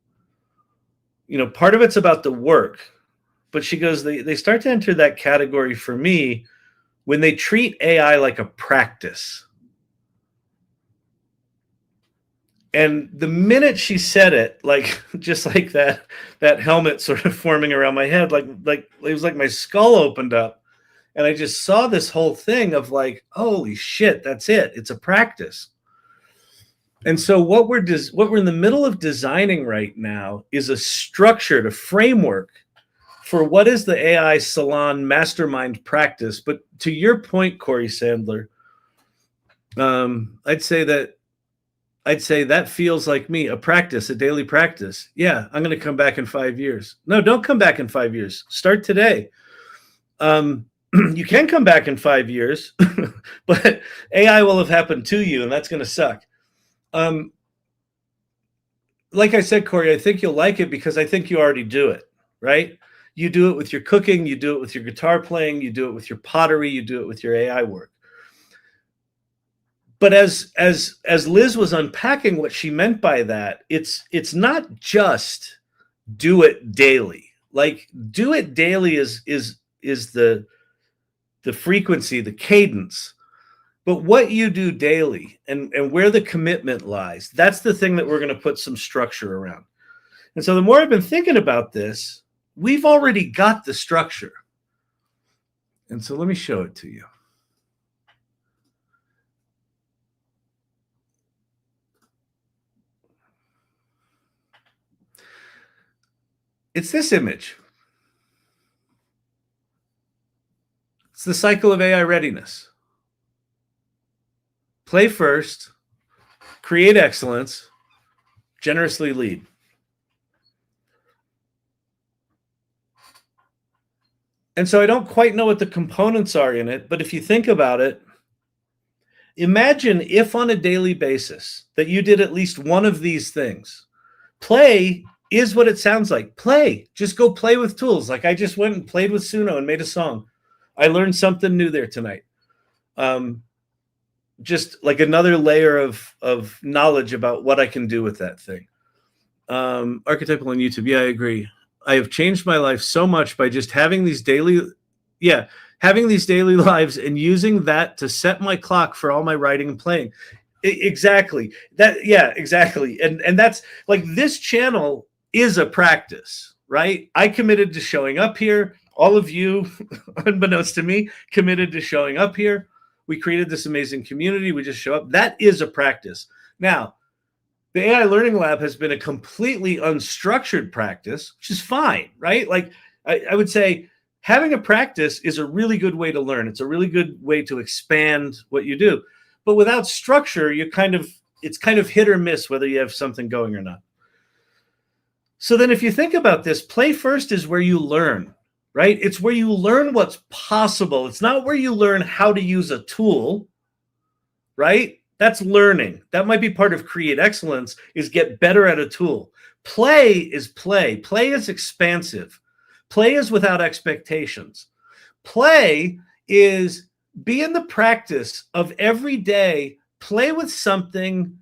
You know, part of it's about the work, but she goes, they start to enter that category for me when they treat AI like a practice. And the minute she said it, like just like that helmet sort of forming around my head, like it was like my skull opened up. And I just saw this whole thing of like, holy shit, that's it. It's a practice. And so what we're in the middle of designing right now is a structured, a framework for what is the AI salon mastermind practice. But to your point, Corey Sandler, I'd say that feels like me, a practice, a daily practice. Yeah, I'm going to come back in 5 years. No, don't come back in 5 years. Start today. You can come back in 5 years, but AI will have happened to you, and that's going to suck. Like I said, Corey, I think you'll like it because I think you already do it, right? You do it with your cooking, you do it with your guitar playing, you do it with your pottery, you do it with your AI work. But as Liz was unpacking what she meant by that, it's not just do it daily. Like do it daily is the frequency, the cadence. But what you do daily and where the commitment lies, that's the thing that we're going to put some structure around. And so the more I've been thinking about this, we've already got the structure. And so let me show it to you. It's this image. It's the cycle of AI readiness. Play first, create excellence, generously lead. And so I don't quite know what the components are in it, but if you think about it, imagine if on a daily basis that you did at least one of these things. Play is what it sounds like. Play. Just go play with tools. Like I just went and played with Suno and made a song. I learned something new there tonight. Just like another layer of knowledge about what I can do with that thing. Archetypal on YouTube. Yeah, I agree. I have changed my life so much by just having these daily lives and using that to set my clock for all my writing and playing. Exactly. Exactly. And that's like this channel is a practice, right? I committed to showing up here. All of you, unbeknownst to me, committed to showing up here. We created this amazing community. We just show up. That is a practice. Now, the AI Learning Lab has been a completely unstructured practice, which is fine, right? Like I would say having a practice is a really good way to learn. It's a really good way to expand what you do. But without structure, it's kind of hit or miss whether you have something going or not. So then if you think about this, play first is where you learn, right? It's where you learn what's possible. It's not where you learn how to use a tool, right? That's learning. That might be part of create excellence is get better at a tool. Play is play. Play is expansive. Play is without expectations. Play is be in the practice of every day, play with something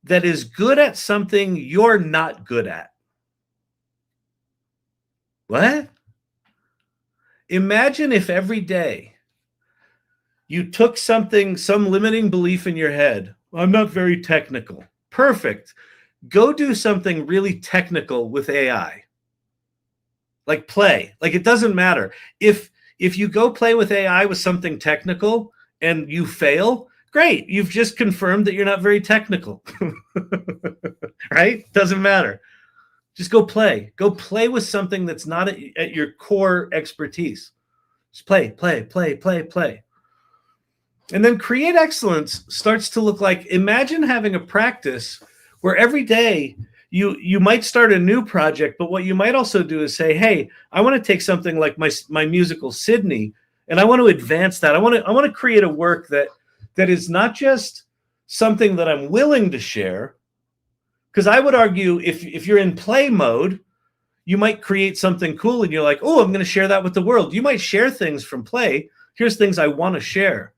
that is good at something you're not good at. What? Imagine if every day you took something, some limiting belief in your head. I'm not very technical. Perfect. Go do something really technical with AI. Like play. Like it doesn't matter. If you go play with AI with something technical and you fail, great. You've just confirmed that you're not very technical. Right? Doesn't matter. Just go play. Go play with something that's not at your core expertise. Just play. And then create excellence starts to look like, imagine having a practice where every day you might start a new project, but what you might also do is say, hey, I want to take something like my musical Sydney, and I want to advance that. I want to create a work that is not just something that I'm willing to share. Because I would argue if you're in play mode, you might create something cool and you're like, oh, I'm going to share that with the world. You might share things from play. Here's things I want to share.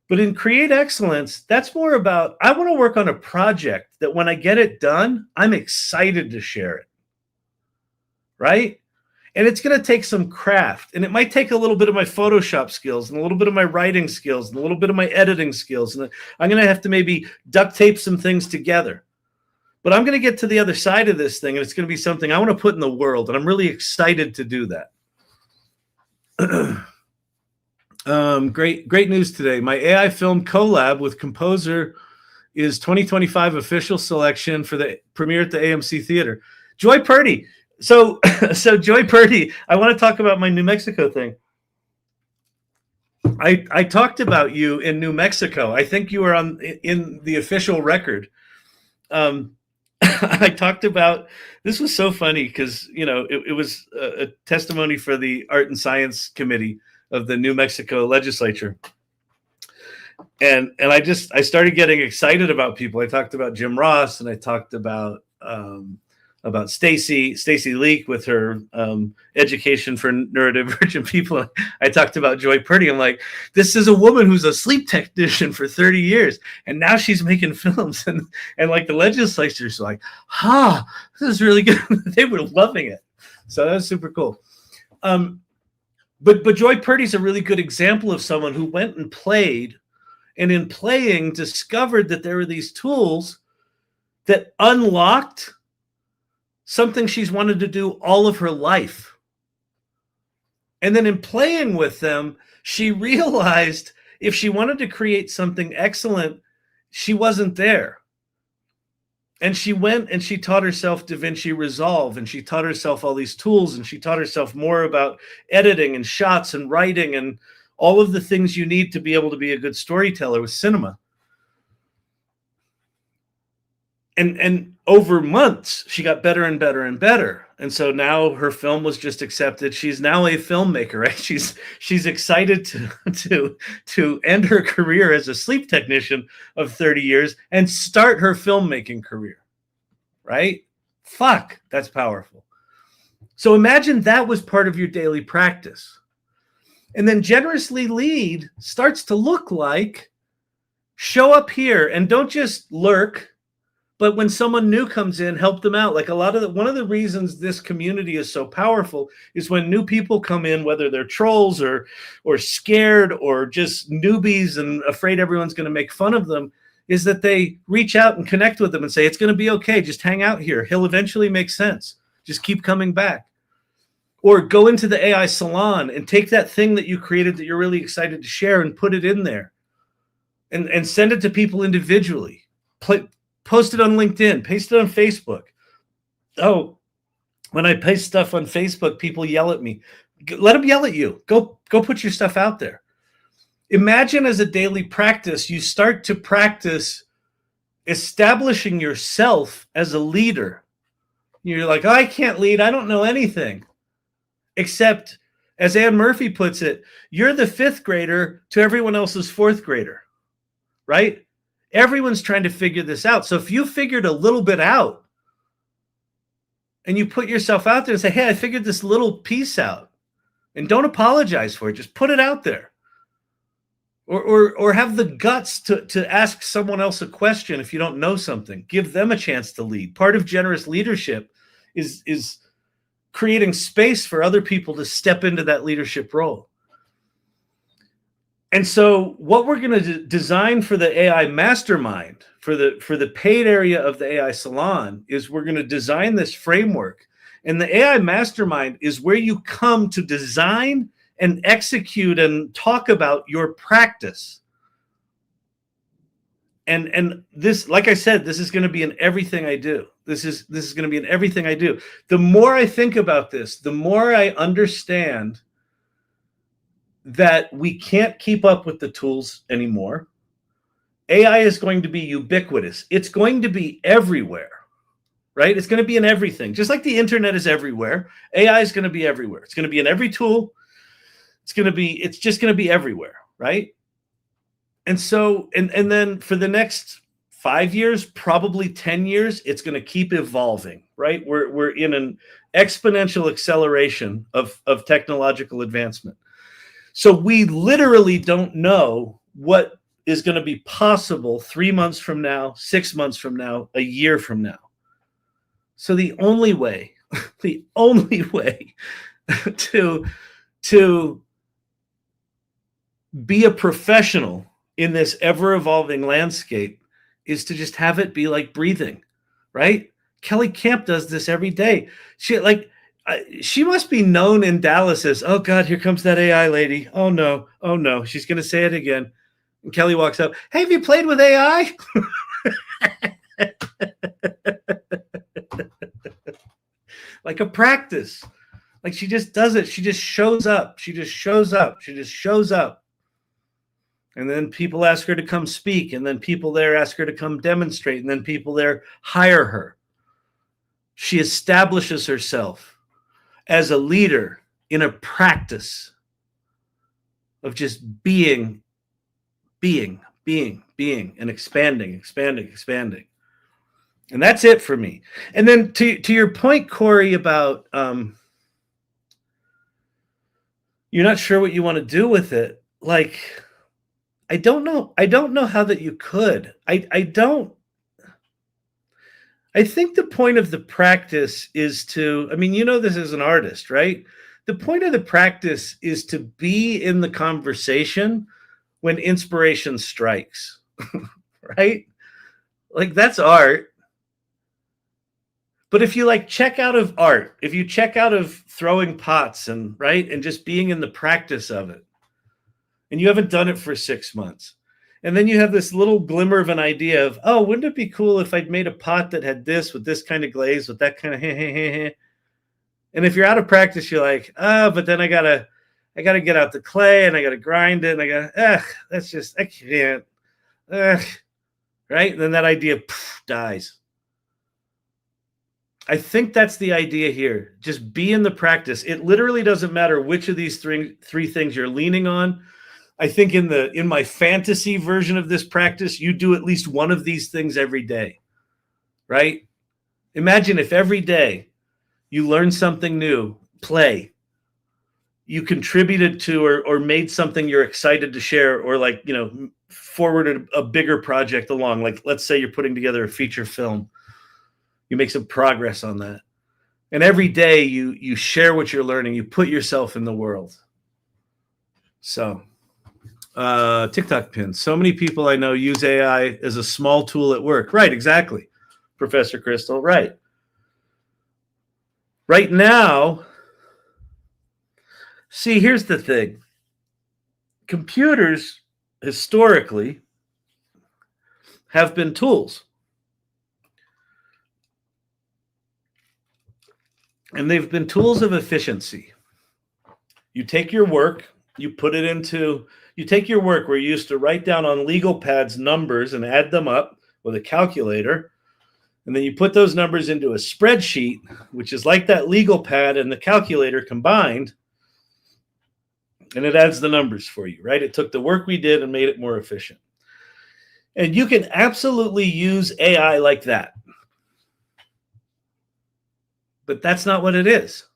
But in create excellence, that's more about, I want to work on a project that when I get it done, I'm excited to share it. Right? And it's going to take some craft. And it might take a little bit of my Photoshop skills and a little bit of my writing skills and a little bit of my editing skills. And I'm going to have to maybe duct tape some things together. But I'm going to get to the other side of this thing, and it's going to be something I want to put in the world. And I'm really excited to do that. Great news today. My AI film collab with composer is 2025 official selection for the premiere at the AMC Theater. Joy Purdy. So Joy Purdy, I want to talk about my New Mexico thing. I talked about you in New Mexico. I think you were in the official record. I talked about, this was so funny because, it was a testimony for the Art and Science Committee of the New Mexico legislature. And I started getting excited about people. I talked about Jim Ross, and I talked about Stacy Leak with her education for neurodivergent people. I talked about Joy Purdy. I'm like, this is a woman who's a sleep technician for 30 years, and now she's making films. And like the legislators are like, this is really good. They were loving it. So that was super cool. But Joy Purdy's a really good example of someone who went and played, and in playing discovered that there were these tools that unlocked something she's wanted to do all of her life. And then in playing with them, she realized if she wanted to create something excellent, she wasn't there. And she went and she taught herself DaVinci Resolve, and she taught herself all these tools, and she taught herself more about editing and shots and writing and all of the things you need to be able to be a good storyteller with cinema. And over months, she got better and better and better. And so now her film was just accepted. She's now a filmmaker, right? She's excited to end her career as a sleep technician of 30 years and start her filmmaking career, right? Fuck, that's powerful. So imagine that was part of your daily practice. And then generously lead starts to look like show up here and don't just lurk. But when someone new comes in, help them out. Like one of the reasons this community is so powerful is when new people come in, whether they're trolls or scared or just newbies and afraid everyone's going to make fun of them, is that they reach out and connect with them and say, it's going to be okay. Just hang out here. He'll eventually make sense. Just keep coming back. Or go into the AI salon and take that thing that you created that you're really excited to share and put it in there and send it to people individually. Post it on LinkedIn, paste it on Facebook. Oh, when I paste stuff on Facebook, people yell at me. Let them yell at you. Go put your stuff out there. Imagine as a daily practice, you start to practice establishing yourself as a leader. You're like, I can't lead. I don't know anything. Except, as Anne Murphy puts it, you're the fifth grader to everyone else's fourth grader, right? Everyone's trying to figure this out. So if you figured a little bit out and you put yourself out there and say, hey, I figured this little piece out, and don't apologize for it. Just put it out there. Or have the guts to ask someone else a question if you don't know something. Give them a chance to lead. Part of generous leadership is creating space for other people to step into that leadership role. And so what we're going to design for the AI mastermind, for the paid area of the AI salon, is we're going to design this framework. And the AI mastermind is where you come to design and execute and talk about your practice. And this, like I said, this is going to be in everything I do. This is going to be in everything I do. The more I think about this, the more I understand that we can't keep up with the tools anymore. AI is going to be ubiquitous. It's going to be everywhere, right? It's going to be in everything. Just like the internet is everywhere, AI is going to be everywhere. It's going to be in every tool. It's just going to be everywhere, right? And so, and then for the next 5 years, probably 10 years, it's going to keep evolving, right? We're in an exponential acceleration of technological advancement. So we literally don't know what is going to be possible 3 months from now, 6 months from now, a year from now. So the only way to be a professional in this ever-evolving landscape is to just have it be like breathing, right? Kelly Camp does this every day. She must be known in Dallas as, oh God, here comes that AI lady. Oh no, she's going to say it again. And Kelly walks up, hey, have you played with AI? Like a practice. Like she just does it. She just shows up. And then people ask her to come speak. And then people there ask her to come demonstrate. And then people there hire her. She establishes herself as a leader in a practice of just being, and expanding. And that's it for me. And then to your point, Corey, about you're not sure what you want to do with it. Like, I don't know how that you could. I think the point of the practice is to, this as an artist, right? The point of the practice is to be in the conversation when inspiration strikes, right? Like that's art. But if you check out of art, if you check out of throwing pots and just being in the practice of it, and you haven't done it for 6 months, and then you have this little glimmer of an idea of, oh, wouldn't it be cool if I'd made a pot that had this with this kind of glaze, with that kind of And if you're out of practice, you're like, but then I gotta get out the clay and I gotta grind it and I can't. Right? And then that idea dies. I think that's the idea here. Just be in the practice. It literally doesn't matter which of these three things you're leaning on. I think in my fantasy version of this practice, you do at least one of these things every day, right? Imagine if every day you learn something new, play, you contributed to or made something you're excited to share, or forwarded a bigger project along. Like, let's say you're putting together a feature film. You make some progress on that. And every day you share what you're learning. You put yourself in the world. So, TikTok pins. So many people I know use AI as a small tool at work. Right, exactly. Professor Crystal, right. Right now, see, here's the thing. Computers, historically, have been tools. And they've been tools of efficiency. You take your work, you take your work where you used to write down on legal pads numbers and add them up with a calculator, and then you put those numbers into a spreadsheet, which is like that legal pad and the calculator combined, and it adds the numbers for you, right? It took the work we did and made it more efficient. And you can absolutely use AI like that. But that's not what it is.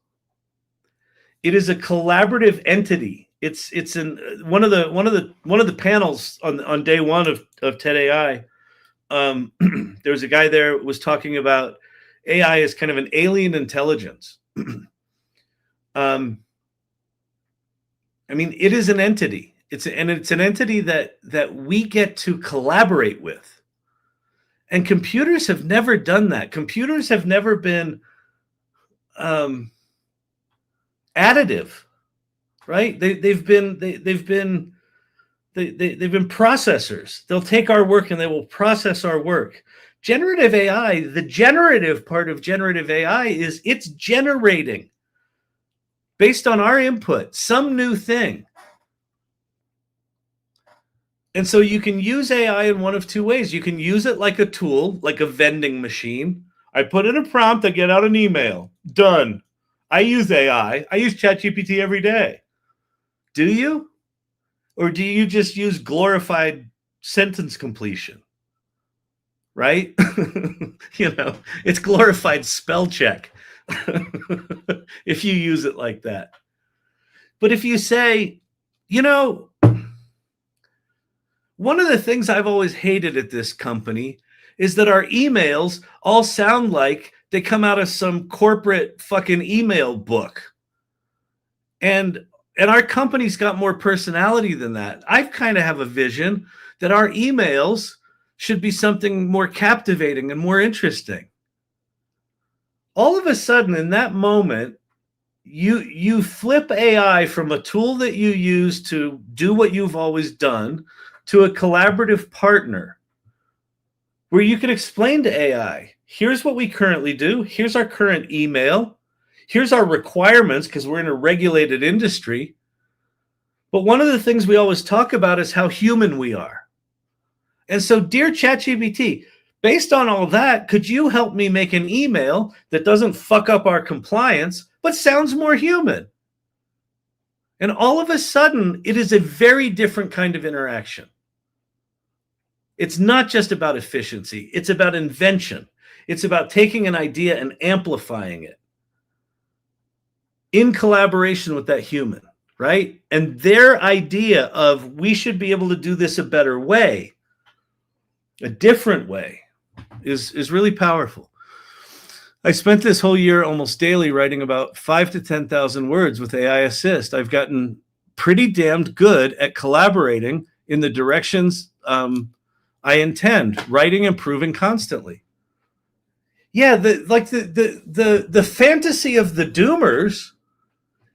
It is a collaborative entity. It's in one of the panels on day one of TED AI. There was a guy there who was talking about AI as kind of an alien intelligence. It is an entity. It's an entity that we get to collaborate with. And computers have never done that. Computers have never been additive, right? They've been processors. They'll take our work and they will process our work. Generative AI, the generative part of generative AI is it's generating based on our input some new thing, And so you can use AI in one of two ways. You can use it like a tool, like a vending machine. I put in a prompt, I get out an email. Done. I use AI. I use ChatGPT every day. Do you? Or do you just use glorified sentence completion? Right? It's glorified spell check if you use it like that. But if you say, one of the things I've always hated at this company is that our emails all sound like they come out of some corporate fucking email book. And our company's got more personality than that. I kind of have a vision that our emails should be something more captivating and more interesting. All of a sudden, in that moment, you flip AI from a tool that you use to do what you've always done to a collaborative partner where you can explain to AI, here's what we currently do. Here's our current email. Here's our requirements because we're in a regulated industry. But one of the things we always talk about is how human we are. And so, dear ChatGPT, based on all that, could you help me make an email that doesn't fuck up our compliance, but sounds more human? And all of a sudden, it is a very different kind of interaction. It's not just about efficiency. It's about invention. It's about taking an idea and amplifying it in collaboration with that human, right? And their idea of we should be able to do this a better way, a different way, is really powerful. I spent this whole year almost daily writing about 5,000 to 10,000 words with AI Assist. I've gotten pretty damned good at collaborating in the directions I intend, writing, improving constantly. Yeah, the fantasy of the doomers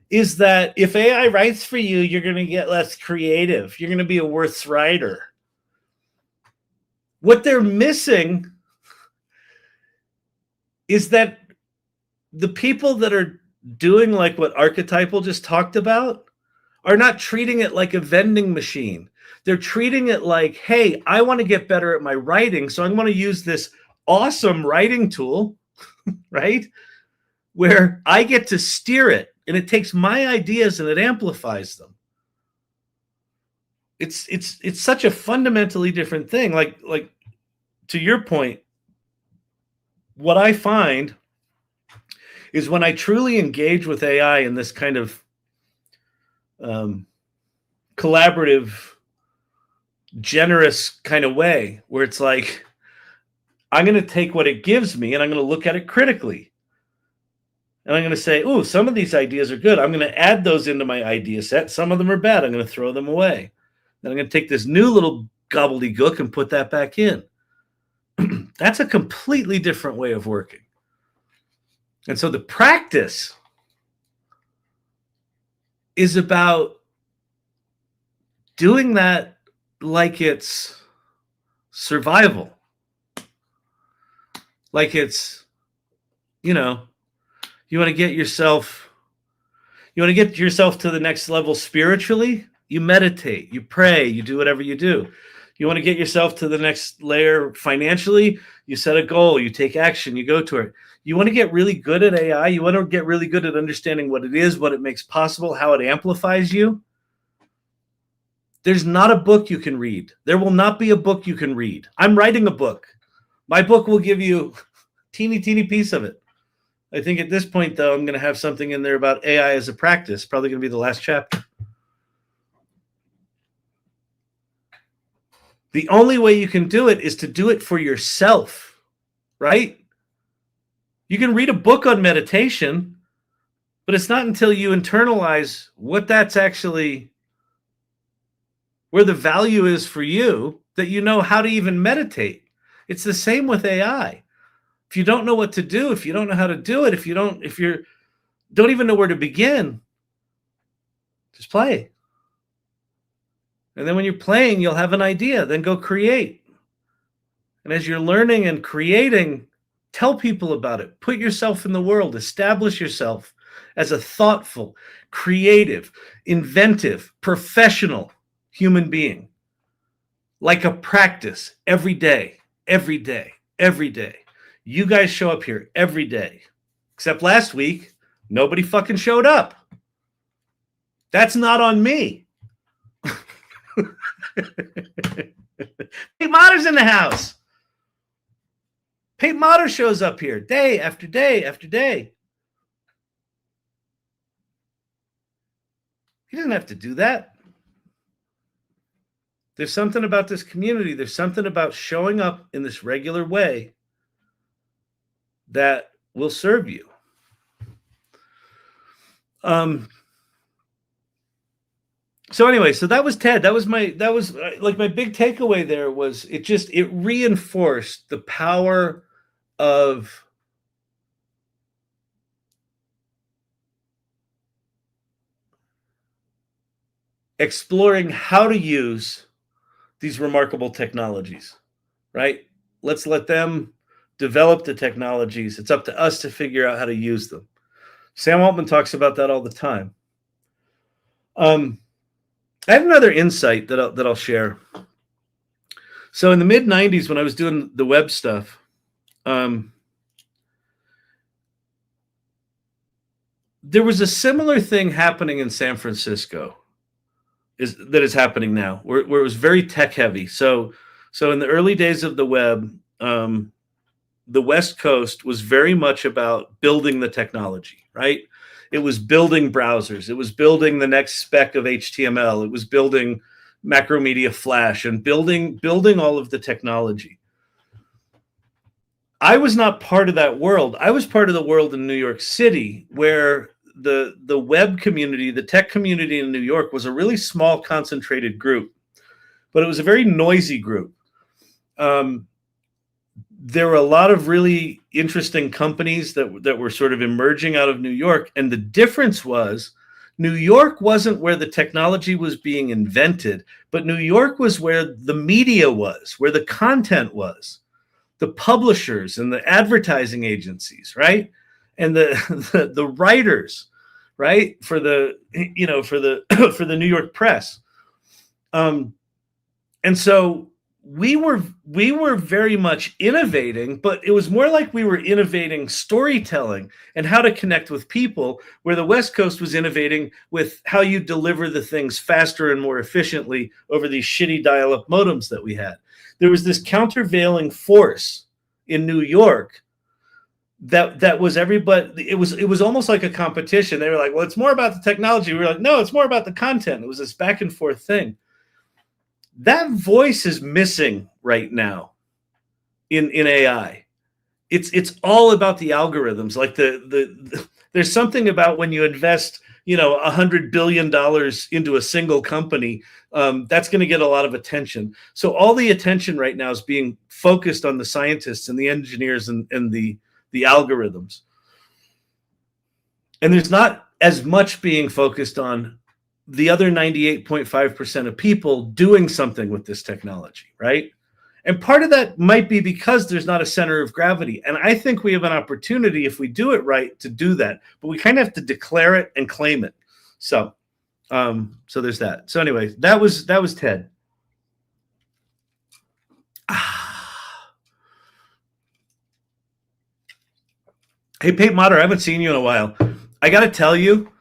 is that if AI writes for you, you're going to get less creative. You're going to be a worse writer. What they're missing is that the people that are doing like what Archetypal just talked about are not treating it like a vending machine. They're treating it like, hey, I want to get better at my writing, so I'm going to use this awesome writing tool, right? Where I get to steer it, and it takes my ideas and it amplifies them. It's such a fundamentally different thing. Like to your point, what I find is when I truly engage with AI in this kind of collaborative, generous kind of way, where it's like, I'm going to take what it gives me and I'm going to look at it critically. And I'm going to say, oh, some of these ideas are good. I'm going to add those into my idea set. Some of them are bad. I'm going to throw them away. Then I'm going to take this new little gobbledygook and put that back in. That's a completely different way of working. And so the practice is about doing that like it's survival. Like it's, you want to get yourself to the next level spiritually, you meditate, you pray, you do whatever you do. You want to get yourself to the next layer financially, you set a goal, you take action, you go to it. You want to get really good at AI, you want to get really good at understanding what it is, what it makes possible, how it amplifies you. There's not a book you can read. There will not be a book you can read. I'm writing a book. My book will give you a teeny piece of it. I think at this point, though, I'm going to have something in there about AI as a practice. Probably going to be the last chapter. The only way you can do it is to do it for yourself, right? You can read a book on meditation, but it's not until you internalize what that's actually, where the value is for you, that you know how to even meditate. It's the same with AI. If you don't know what to do, if you don't know how to do it, if you don't even know where to begin, just play. And then when you're playing, you'll have an idea, then go create. And as you're learning and creating, tell people about it. Put yourself in the world. Establish yourself as a thoughtful, creative, inventive, professional human being. like a practice every day, every day, every day. You guys show up here every day. Except last week, nobody fucking showed up. That's not on me. Pete Motter's in the house. Pete Motter shows up here day after day after day. He doesn't have to do that. There's something about this community. There's something about showing up in this regular way that will serve you. So anyway, so that was TED. That was like my big takeaway there was it reinforced the power of exploring how to use these remarkable technologies, right? Let's let them develop the technologies. It's up to us to figure out how to use them. Sam Altman talks about that all the time. I have another insight that I'll share. So in the mid 90s, when I was doing the web stuff, there was a similar thing happening in San Francisco that is happening now, where it was very tech heavy. So in the early days of the web, the West Coast was very much about building the technology, right? It was building browsers. It was building the next spec of HTML. It was building Macromedia Flash and building all of the technology. I was not part of that world. I was part of the world in New York City, where the web community, the tech community in New York was a really small, concentrated group, but it was a very noisy group. There were a lot of really interesting companies that were sort of emerging out of New York. And the difference was New York wasn't where the technology was being invented, but New York was where the media was, where the content was, the publishers and the advertising agencies, right? And the writers, right? For the New York press. And so we were very much innovating, but it was more like we were innovating storytelling and how to connect with people, where the West Coast was innovating with how you deliver the things faster and more efficiently over these shitty dial-up modems that we had. There was this countervailing force in New York that was everybody. It was almost like a competition. They were like, well, it's more about the technology. We were like, no, it's more about the content. It was this back and forth thing. That voice is missing right now in AI. It's all about the algorithms. Like there's something about when you invest, $100 billion into a single company, that's going to get a lot of attention. So all the attention right now is being focused on the scientists and the engineers and the algorithms. And there's not as much being focused on the other 98.5% of people doing something with this technology, right? And part of that might be because there's not a center of gravity. And I think we have an opportunity, if we do it right, to do that. But we kind of have to declare it and claim it. So there's that. So anyway, that was TED. Hey, Pate Motter, I haven't seen you in a while. I got to tell you,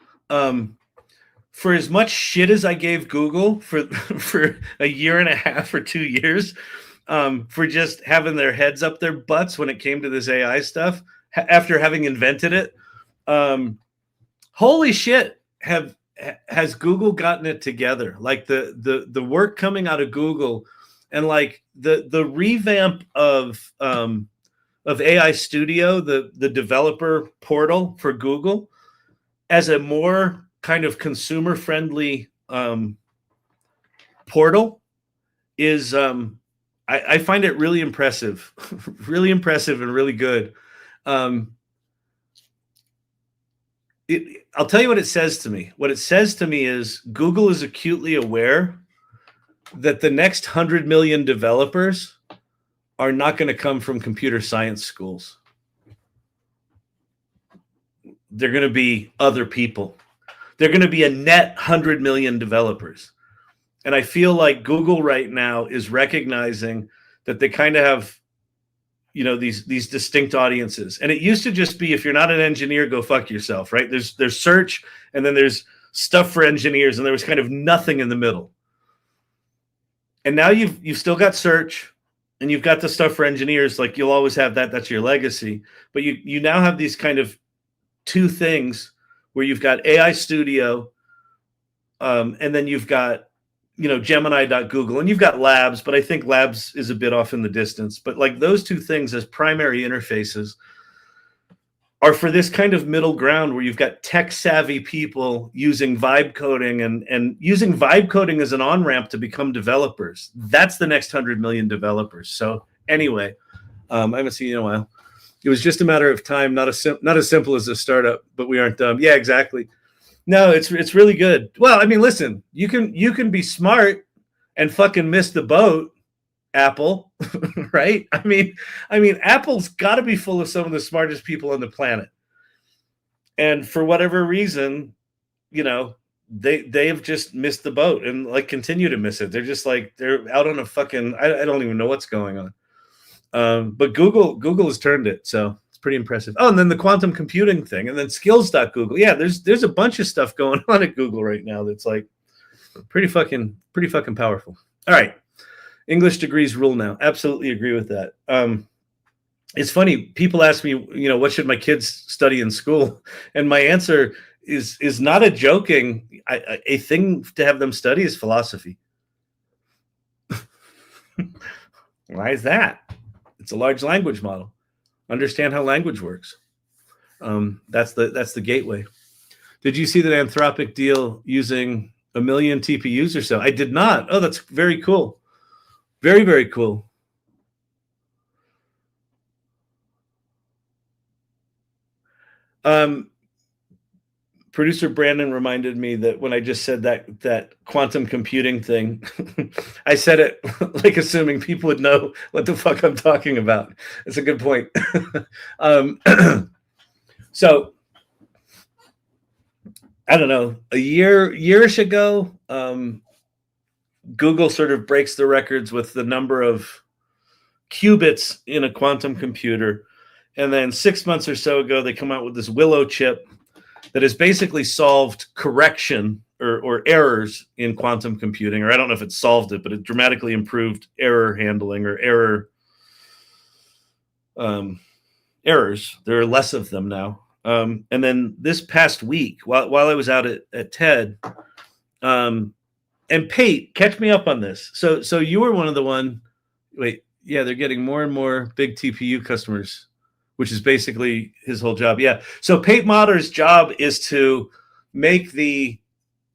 for as much shit as I gave Google for a year and a half or 2 years, for just having their heads up their butts when it came to this AI stuff, after having invented it, holy shit, has Google gotten it together? Like the work coming out of Google, and like the revamp of AI Studio, the developer portal for Google, as a more kind of consumer-friendly portal is, I find it really impressive, really impressive and really good. I'll tell you what it says to me. What it says to me is Google is acutely aware that the next 100 million developers are not going to come from computer science schools. They're going to be other people. They're going to be a net 100 million developers. And I feel like Google right now is recognizing that they kind of have, you know, these distinct audiences. And it used to just be, if you're not an engineer, go fuck yourself, right? There's search, and then there's stuff for engineers, and there was kind of nothing in the middle. And now you've still got search, and you've got the stuff for engineers. Like, you'll always have that. That's your legacy. But you now have these kind of two things where you've got AI Studio, and then you've got, you know, Gemini.Google, and you've got Labs, but I think Labs is a bit off in the distance. But like, those two things as primary interfaces are for this kind of middle ground where you've got tech savvy people using vibe coding and using vibe coding as an on-ramp to become developers. That's the next 100 million developers. So anyway, I haven't seen you in a while. It was just a matter of time, not as simple as a startup, but we aren't dumb. Yeah, exactly. No, it's really good. Well, I mean, listen, you can be smart and fucking miss the boat, Apple, right? I mean, Apple's got to be full of some of the smartest people on the planet. And for whatever reason, you know, they have just missed the boat and like continue to miss it. They're just like, they're out on a fucking, I don't even know what's going on. But Google has turned it. So it's pretty impressive. Oh, and then the quantum computing thing, and then skills.google. Yeah, there's a bunch of stuff going on at Google right now that's like pretty fucking powerful. All right. English degrees rule now. Absolutely agree with that. It's funny. People ask me, you know, what should my kids study in school? And my answer is not a joking. A thing to have them study is philosophy. Why is that? It's a large language model. Understand how language works. That's the gateway. Did you see that Anthropic deal using 1 million TPUs or so? I did not. Oh, that's very cool. Very, very cool. Producer Brandon reminded me that when I just said that quantum computing thing, I said it like assuming people would know what the fuck I'm talking about. It's a good point. So I don't know, a yearish ago, Google sort of breaks the records with the number of qubits in a quantum computer. And then 6 months or so ago, they come out with this Willow chip that has basically solved correction or errors in quantum computing. Or I don't know if it solved it, but it dramatically improved error handling or errors. There are less of them now. And then this past week, while I was out at TED, and Pate, catch me up on this. So you were one of the one. Wait, yeah, they're getting more and more big TPU customers, which is basically his whole job. Yeah. So Pate Modder's job is to make the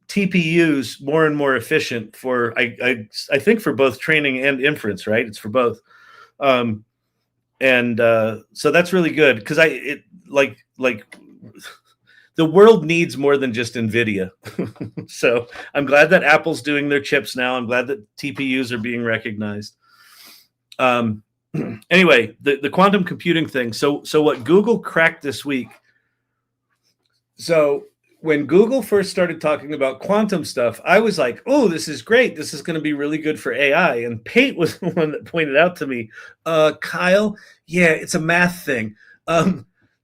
TPUs more and more efficient for I think for both training and inference, right? It's for both. So that's really good because the world needs more than just NVIDIA. So I'm glad that Apple's doing their chips now. I'm glad that TPUs are being recognized. Anyway, the quantum computing thing. So what Google cracked this week. So when Google first started talking about quantum stuff, I was like, oh, this is great. This is going to be really good for AI. And Pate was the one that pointed out to me, Kyle, yeah, it's a math thing.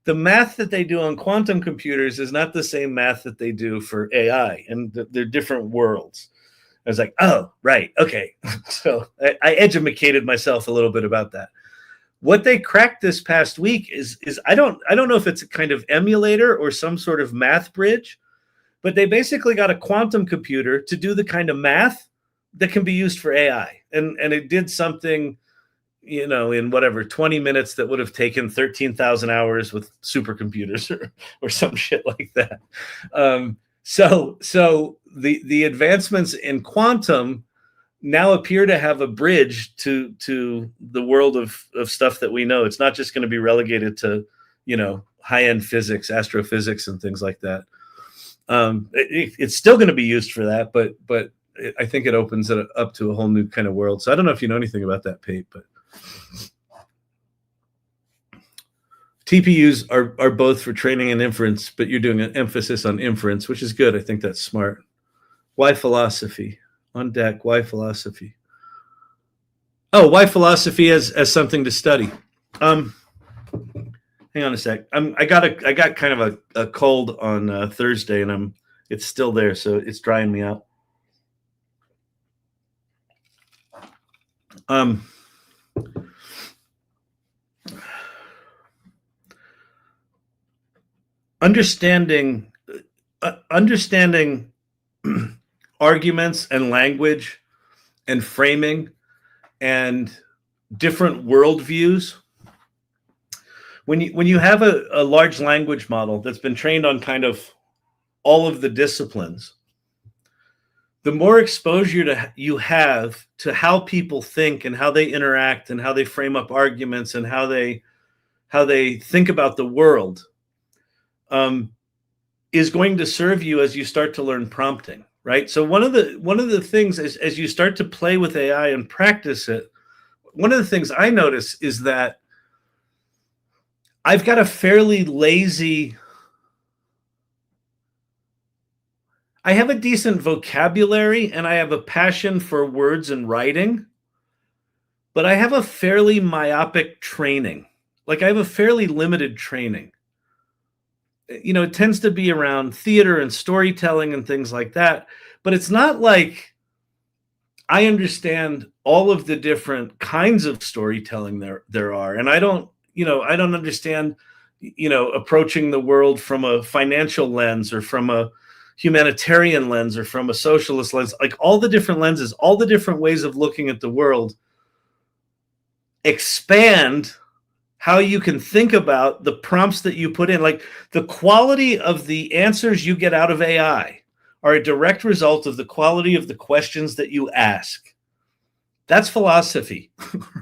The math that they do on quantum computers is not the same math that they do for AI, and they're different worlds. I was like, oh, right, okay. So I educated myself a little bit about that. What they cracked this past week is I don't know if it's a kind of emulator or some sort of math bridge, but they basically got a quantum computer to do the kind of math that can be used for AI, and it did something, you know, in whatever 20 minutes that would have taken 13,000 hours with supercomputers or some shit like that. So the advancements in quantum now appear to have a bridge to the world of stuff that we know. It's not just going to be relegated to, you know, high-end physics, astrophysics, and things like that. It's still going to be used for that, but I think it opens it up to a whole new kind of world. So I don't know if you know anything about that, Pate, but TPUs are both for training and inference, but you're doing an emphasis on inference, which is good. I think that's smart. Why philosophy? On deck. Why philosophy? Oh, why philosophy as something to study? Hang on a sec. I got kind of a cold on Thursday, and it's still there, so it's drying me out. Understanding arguments and language and framing and different worldviews. When you have a large language model that's been trained on kind of all of the disciplines, the more exposure you have to how people think and how they interact and how they frame up arguments and how they think about the world, is going to serve you as you start to learn prompting, right? So one of the things as you start to play with AI and practice it, one of the things I notice is that I've got a fairly lazy, I have a decent vocabulary and I have a passion for words and writing, but I have a fairly myopic training. Like I have a fairly limited training. You know, it tends to be around theater and storytelling and things like that, but it's not like I understand all of the different kinds of storytelling there are. And I don't understand, approaching the world from a financial lens or from a humanitarian lens or from a socialist lens, like all the different lenses, all the different ways of looking at the world expand how you can think about the prompts that you put in. Like the quality of the answers you get out of AI are a direct result of the quality of the questions that you ask. That's philosophy,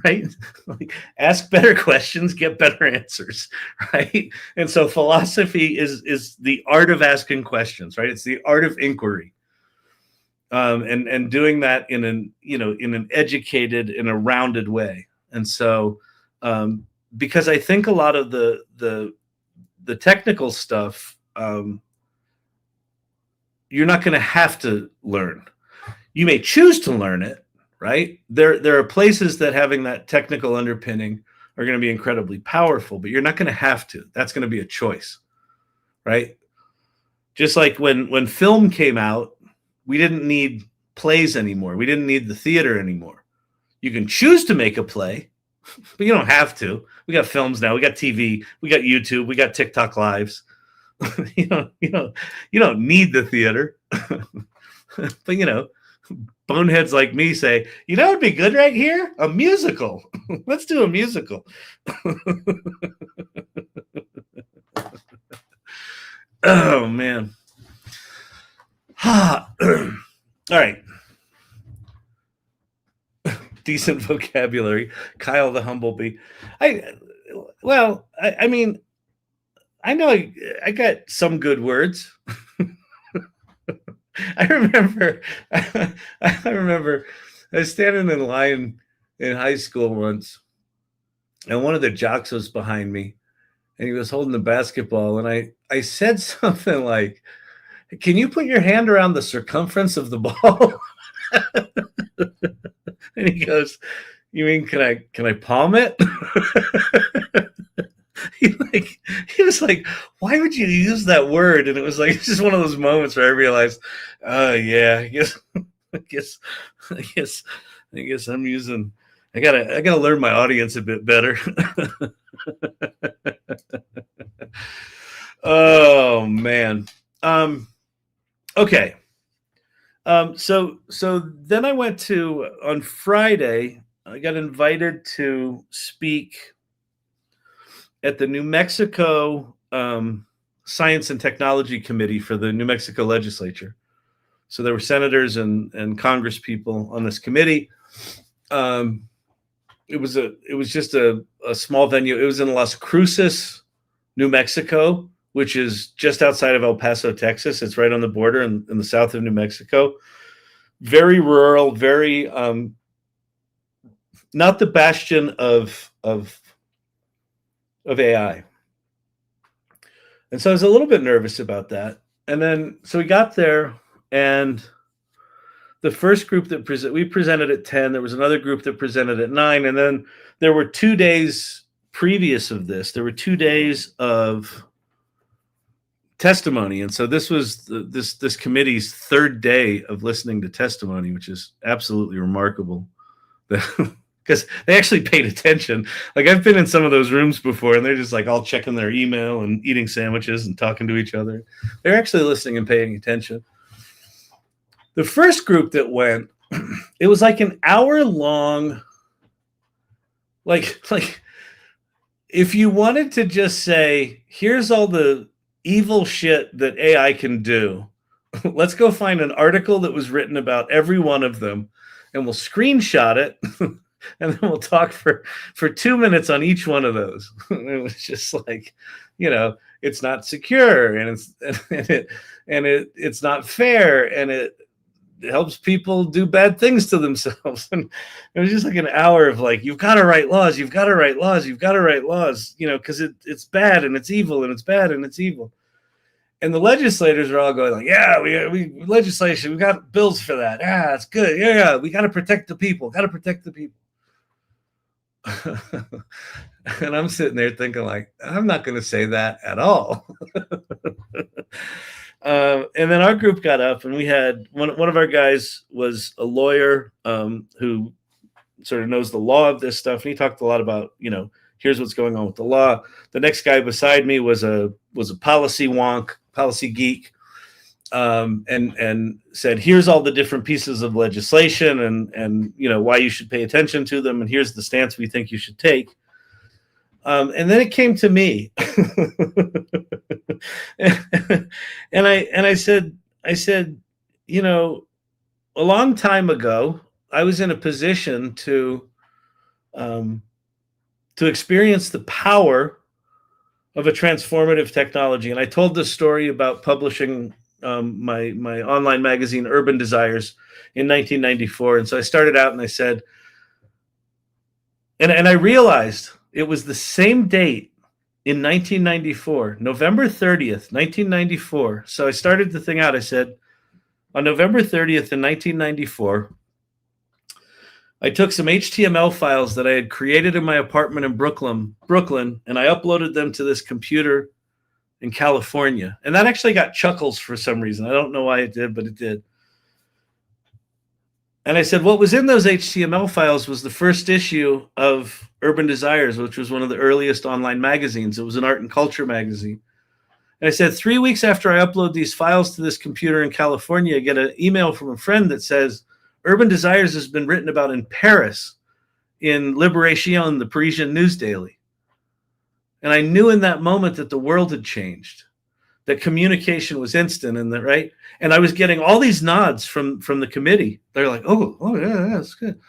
right? Like, ask better questions, get better answers, right? And so philosophy is the art of asking questions, right? It's the art of inquiry, and doing that in an educated, in a rounded way. And so, because I think a lot of the technical stuff, you're not going to have to learn. You may choose to learn it, right? There are places that having that technical underpinning are going to be incredibly powerful, but you're not going to have to. That's going to be a choice, right? Just like when film came out, we didn't need plays anymore. We didn't need the theater anymore. You can choose to make a play, but you don't have to. We got films now. We got TV. We got YouTube. We got TikTok lives. you don't need the theater. But boneheads like me say, it'd be good right here? A musical. Let's do a musical. Oh, man. All right. Decent vocabulary. Kyle the Humblebee. I mean, I know I got some good words. I remember I was standing in line in high school once, and one of the jocks was behind me, and he was holding the basketball, and I said something like, "Can you put your hand around the circumference of the ball?" And he goes, "You mean can I palm it?" He was like, "Why would you use that word?" And it was like, it's just one of those moments where I realized, oh yeah, I guess I'm using. I gotta learn my audience a bit better. Oh man. Okay. So then I went on Friday. I got invited to speak at the New Mexico Science and Technology Committee for the New Mexico legislature. So there were senators and Congress people on this committee. It was just a small venue. It was in Las Cruces, New Mexico, which is just outside of El Paso, Texas. It's right on the border in the south of New Mexico. Very rural, very not the bastion of AI. And so I was a little bit nervous about that. And then, so we got there, and the first group that we presented at 10. There was another group that presented at 9, and then there were 2 days previous of this. There were 2 days of testimony, and so this was this committee's 3rd day of listening to testimony, which is absolutely remarkable. Because they actually paid attention. Like, I've been in some of those rooms before, and they're just like all checking their email and eating sandwiches and talking to each other. They're actually listening and paying attention. The first group that went, it was like an hour long. Like if you wanted to just say, here's all the evil shit that AI can do, let's go find an article that was written about every one of them, and we'll screenshot it. And then we'll talk for 2 minutes on each one of those. It was just like, it's not secure, and it's not fair, and it helps people do bad things to themselves. And it was just like an hour of like, you've got to write laws, you've got to write laws, you've got to write laws, because it's bad and it's evil and it's bad and it's evil. And the legislators are all going like, yeah, we legislation, we got bills for that. Yeah, it's good. Yeah, we got to protect the people. And I'm sitting there thinking like, I'm not going to say that at all. And then our group got up, and we had one of our guys was a lawyer who sort of knows the law of this stuff. And he talked a lot about, here's what's going on with the law. The next guy beside me was a policy wonk, policy geek, and said, here's all the different pieces of legislation and why you should pay attention to them, and here's the stance we think you should take. And then it came to me. and I said, a long time ago, I was in a position to experience the power of a transformative technology. And I told this story about publishing my online magazine, Urban Desires, in 1994. And so I started out and I said, and I realized it was the same date in 1994, November 30th, 1994. So I started the thing out. I said, on November 30th in 1994, I took some HTML files that I had created in my apartment in Brooklyn, and I uploaded them to this computer in California. And that actually got chuckles for some reason. I don't know why it did, but it did. And I said, what was in those HTML files was the first issue of Urban Desires, which was one of the earliest online magazines. It was an art and culture magazine. And I said, 3 weeks after I upload these files to this computer in California, I get an email from a friend that says, Urban Desires has been written about in Paris in Libération, the Parisian news daily. And I knew in that moment that the world had changed, that communication was instant, and that, right? And I was getting all these nods from the committee. They're like, oh yeah, that's good.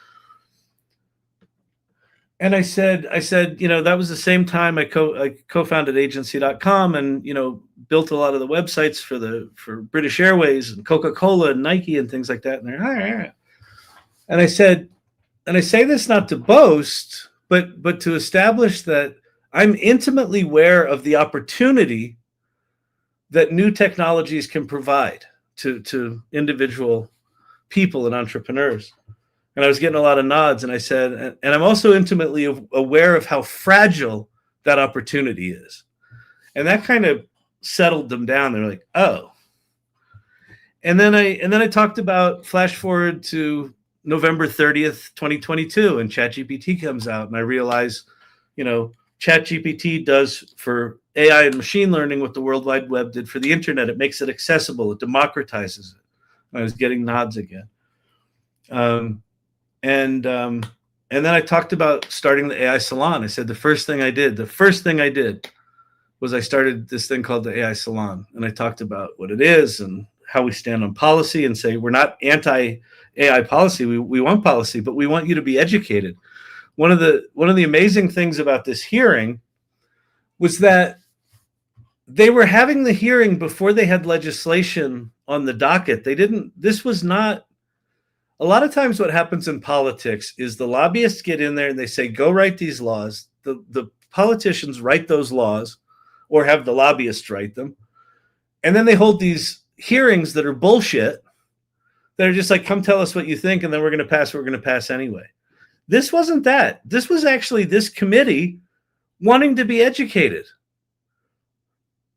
And I said, that was the same time I co-founded agency.com and, built a lot of the websites for British Airways and Coca-Cola and Nike and things like that. And they're, and I said, and I say this not to boast, but to establish that I'm intimately aware of the opportunity that new technologies can provide to individual people and entrepreneurs. And I was getting a lot of nods, and I said, and I'm also intimately aware of how fragile that opportunity is. And that kind of settled them down. They're like, oh. And then I talked about flash forward to November 30th, 2022, and ChatGPT comes out, and I realize, ChatGPT does for AI and machine learning what the World Wide Web did for the internet. It makes it accessible. It democratizes it. I was getting nods again. And then I talked about starting the AI Salon. I said the first thing I did was I started this thing called the AI Salon. And I talked about what it is and how we stand on policy and say we're not anti-AI policy. We want policy, but we want you to be educated. One of the amazing things about this hearing was that they were having the hearing before they had legislation on the docket. This was not, a lot of times what happens in politics is the lobbyists get in there and they say, go write these laws. The politicians write those laws or have the lobbyists write them. And then they hold these hearings that are bullshit They're just like, come tell us what you think, and then we're going to pass what we're going to pass anyway. This wasn't that. This was actually this committee wanting to be educated,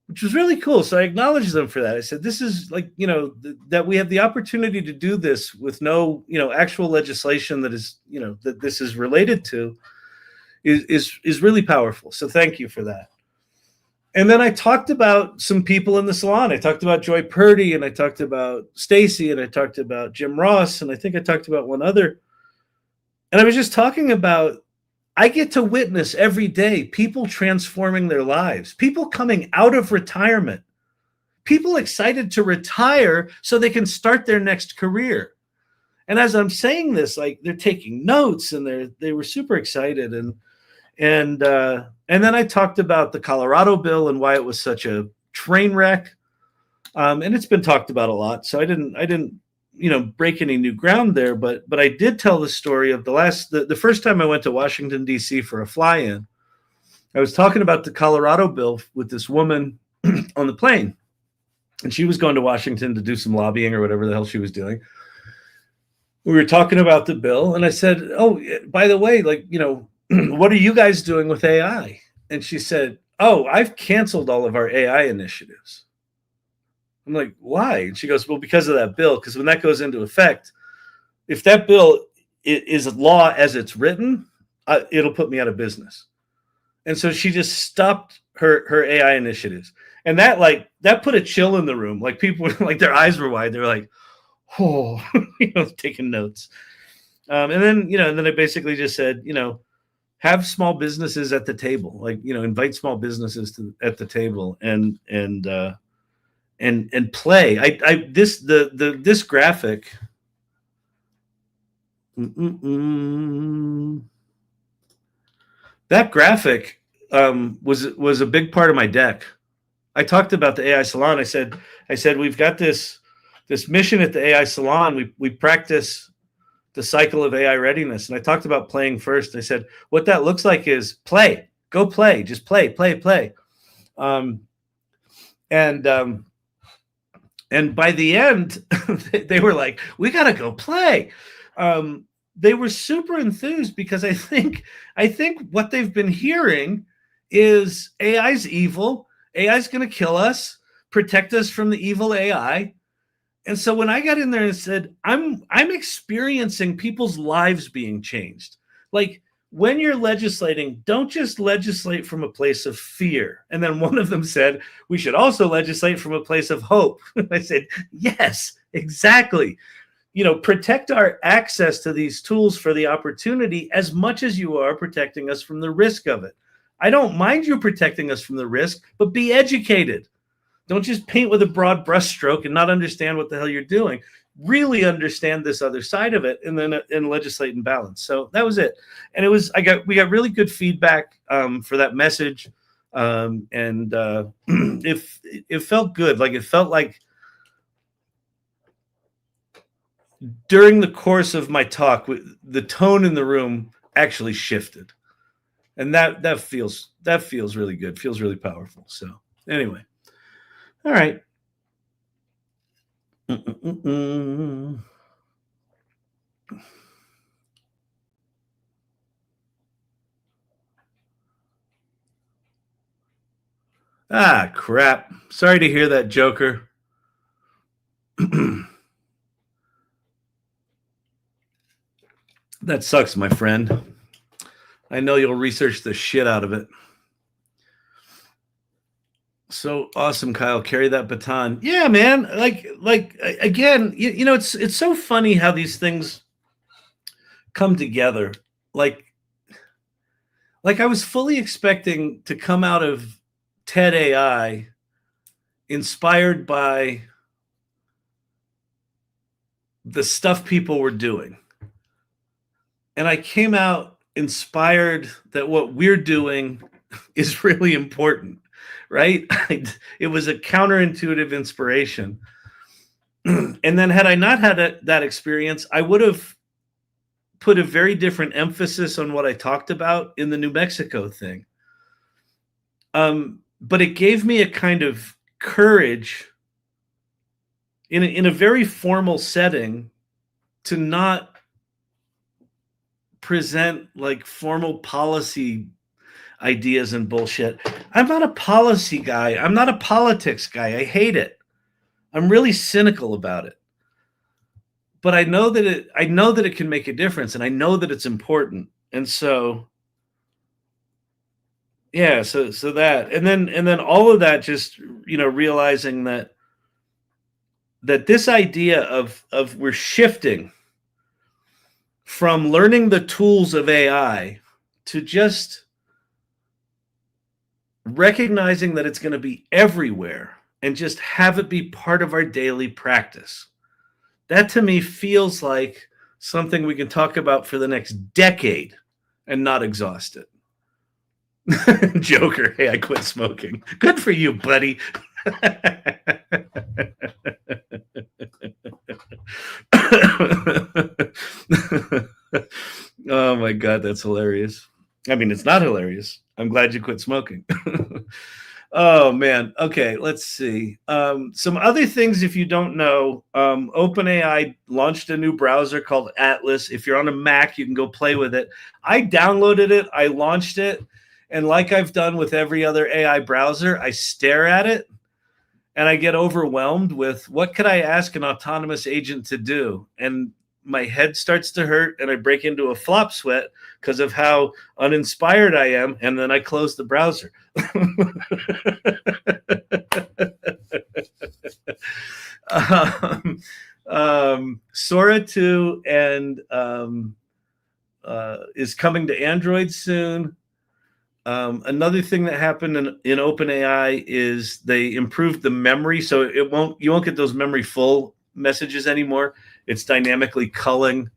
which was really cool. So I acknowledged them for that. I said, this is like, that we have the opportunity to do this with no, actual legislation that is, that this is related to is really powerful. So thank you for that. And then I talked about some people in the salon. I talked about Joy Purdy, and I talked about Stacy, and I talked about Jim Ross, and I think I talked about one other. And I was just talking about, I get to witness every day people transforming their lives, people coming out of retirement, people excited to retire so they can start their next career. And as I'm saying this, like, they're taking notes, and they were super excited. And then I talked about the Colorado bill and why it was such a train wreck. And it's been talked about a lot. So I didn't break any new ground there, but I did tell the story of the first time I went to Washington, D.C. for a fly-in. I was talking about the Colorado bill with this woman on the plane, and she was going to Washington to do some lobbying or whatever the hell she was doing. We were talking about the bill, and I said, oh, by the way, like, what are you guys doing with AI? And she said, oh, I've canceled all of our AI initiatives. I'm like, why? And she goes, well, because of that bill, because when that goes into effect, if that bill is law as it's written, it'll put me out of business. And so she just stopped her AI initiatives. And that put a chill in the room. Like, people were like, their eyes were wide. They were like, oh, taking notes. And then I basically just said, have small businesses at the table, like, invite small businesses at the table and play. This graphic. That graphic was a big part of my deck. I talked about the AI Salon. I said we've got this mission at the AI Salon. We practice the cycle of AI readiness. And I talked about playing first. I said, what that looks like is play, go play, just play. And by the end, they were like, we got to go play. They were super enthused because I think what they've been hearing is AI's evil. AI's going to kill us, protect us from the evil AI. And so when I got in there and said, I'm experiencing people's lives being changed. Like, when you're legislating, don't just legislate from a place of fear. And then one of them said, we should also legislate from a place of hope. I said, yes, exactly. Protect our access to these tools for the opportunity as much as you are protecting us from the risk of it. I don't mind you protecting us from the risk, but be educated. Don't just paint with a broad brushstroke and not understand what the hell you're doing. Really understand this other side of it, and then legislate and balance. So that was it. And we got really good feedback for that message. And it felt good. Like, it felt like during the course of my talk, the tone in the room actually shifted. And that feels really good. Feels really powerful. So anyway. All right. Ah, crap. Sorry to hear that, Joker. That sucks, my friend. I know you'll research the shit out of it. So awesome, Kyle. Carry that baton. Yeah, man. Like again, it's so funny how these things come together. Like I was fully expecting to come out of TED AI inspired by the stuff people were doing. And I came out inspired that what we're doing is really important, right? It was a counterintuitive inspiration. And then had I not had that experience, I would have put a very different emphasis on what I talked about in the New Mexico thing. But it gave me a kind of courage in a very formal setting to not present like formal policy ideas and bullshit. I'm not a policy guy. I'm not a politics guy. I hate it. I'm really cynical about it. But I know that it can make a difference, and I know that it's important. And so yeah, so that, and then all of that, just, realizing that this idea of we're shifting from learning the tools of AI to just recognizing that it's going to be everywhere and just have it be part of our daily practice. That to me feels like something we can talk about for the next decade and not exhaust it. Joker, hey, I quit smoking. Good for you, buddy. Oh my God, that's hilarious. I mean, it's not hilarious. I'm glad you quit smoking. Oh man. Okay, let's see. Some other things, if you don't know, OpenAI launched a new browser called Atlas. If you're on a Mac, you can go play with it. I downloaded it, I launched it, and like I've done with every other AI browser, I stare at it and I get overwhelmed with what could I ask an autonomous agent to do? And my head starts to hurt and I break into a flop sweat because of how uninspired I am. And then I close the browser. Sora 2 and is coming to Android soon. Another thing that happened in OpenAI is they improved the memory, so you won't get those memory full messages anymore. It's dynamically culling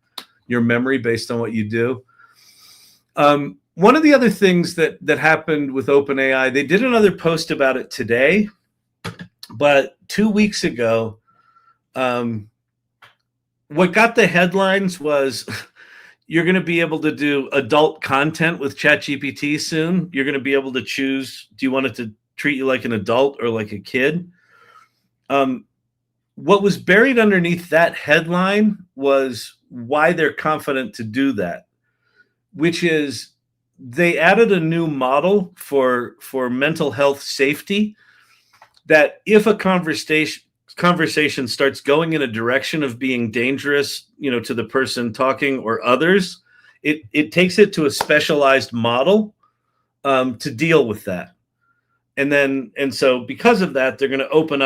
your memory based on what you do. One of the other things that happened with OpenAI, they did another post about it today, but 2 weeks ago, what got the headlines was you're going to be able to do adult content with ChatGPT soon. You're going to be able to choose, do you want it to treat you like an adult or like a kid? What was buried underneath that headline was why they're confident to do that, which is they added a new model for mental health safety that if a conversation starts going in a direction of being dangerous, to the person talking or others, it takes it to a specialized model to deal with that. And so because of that, they're going to open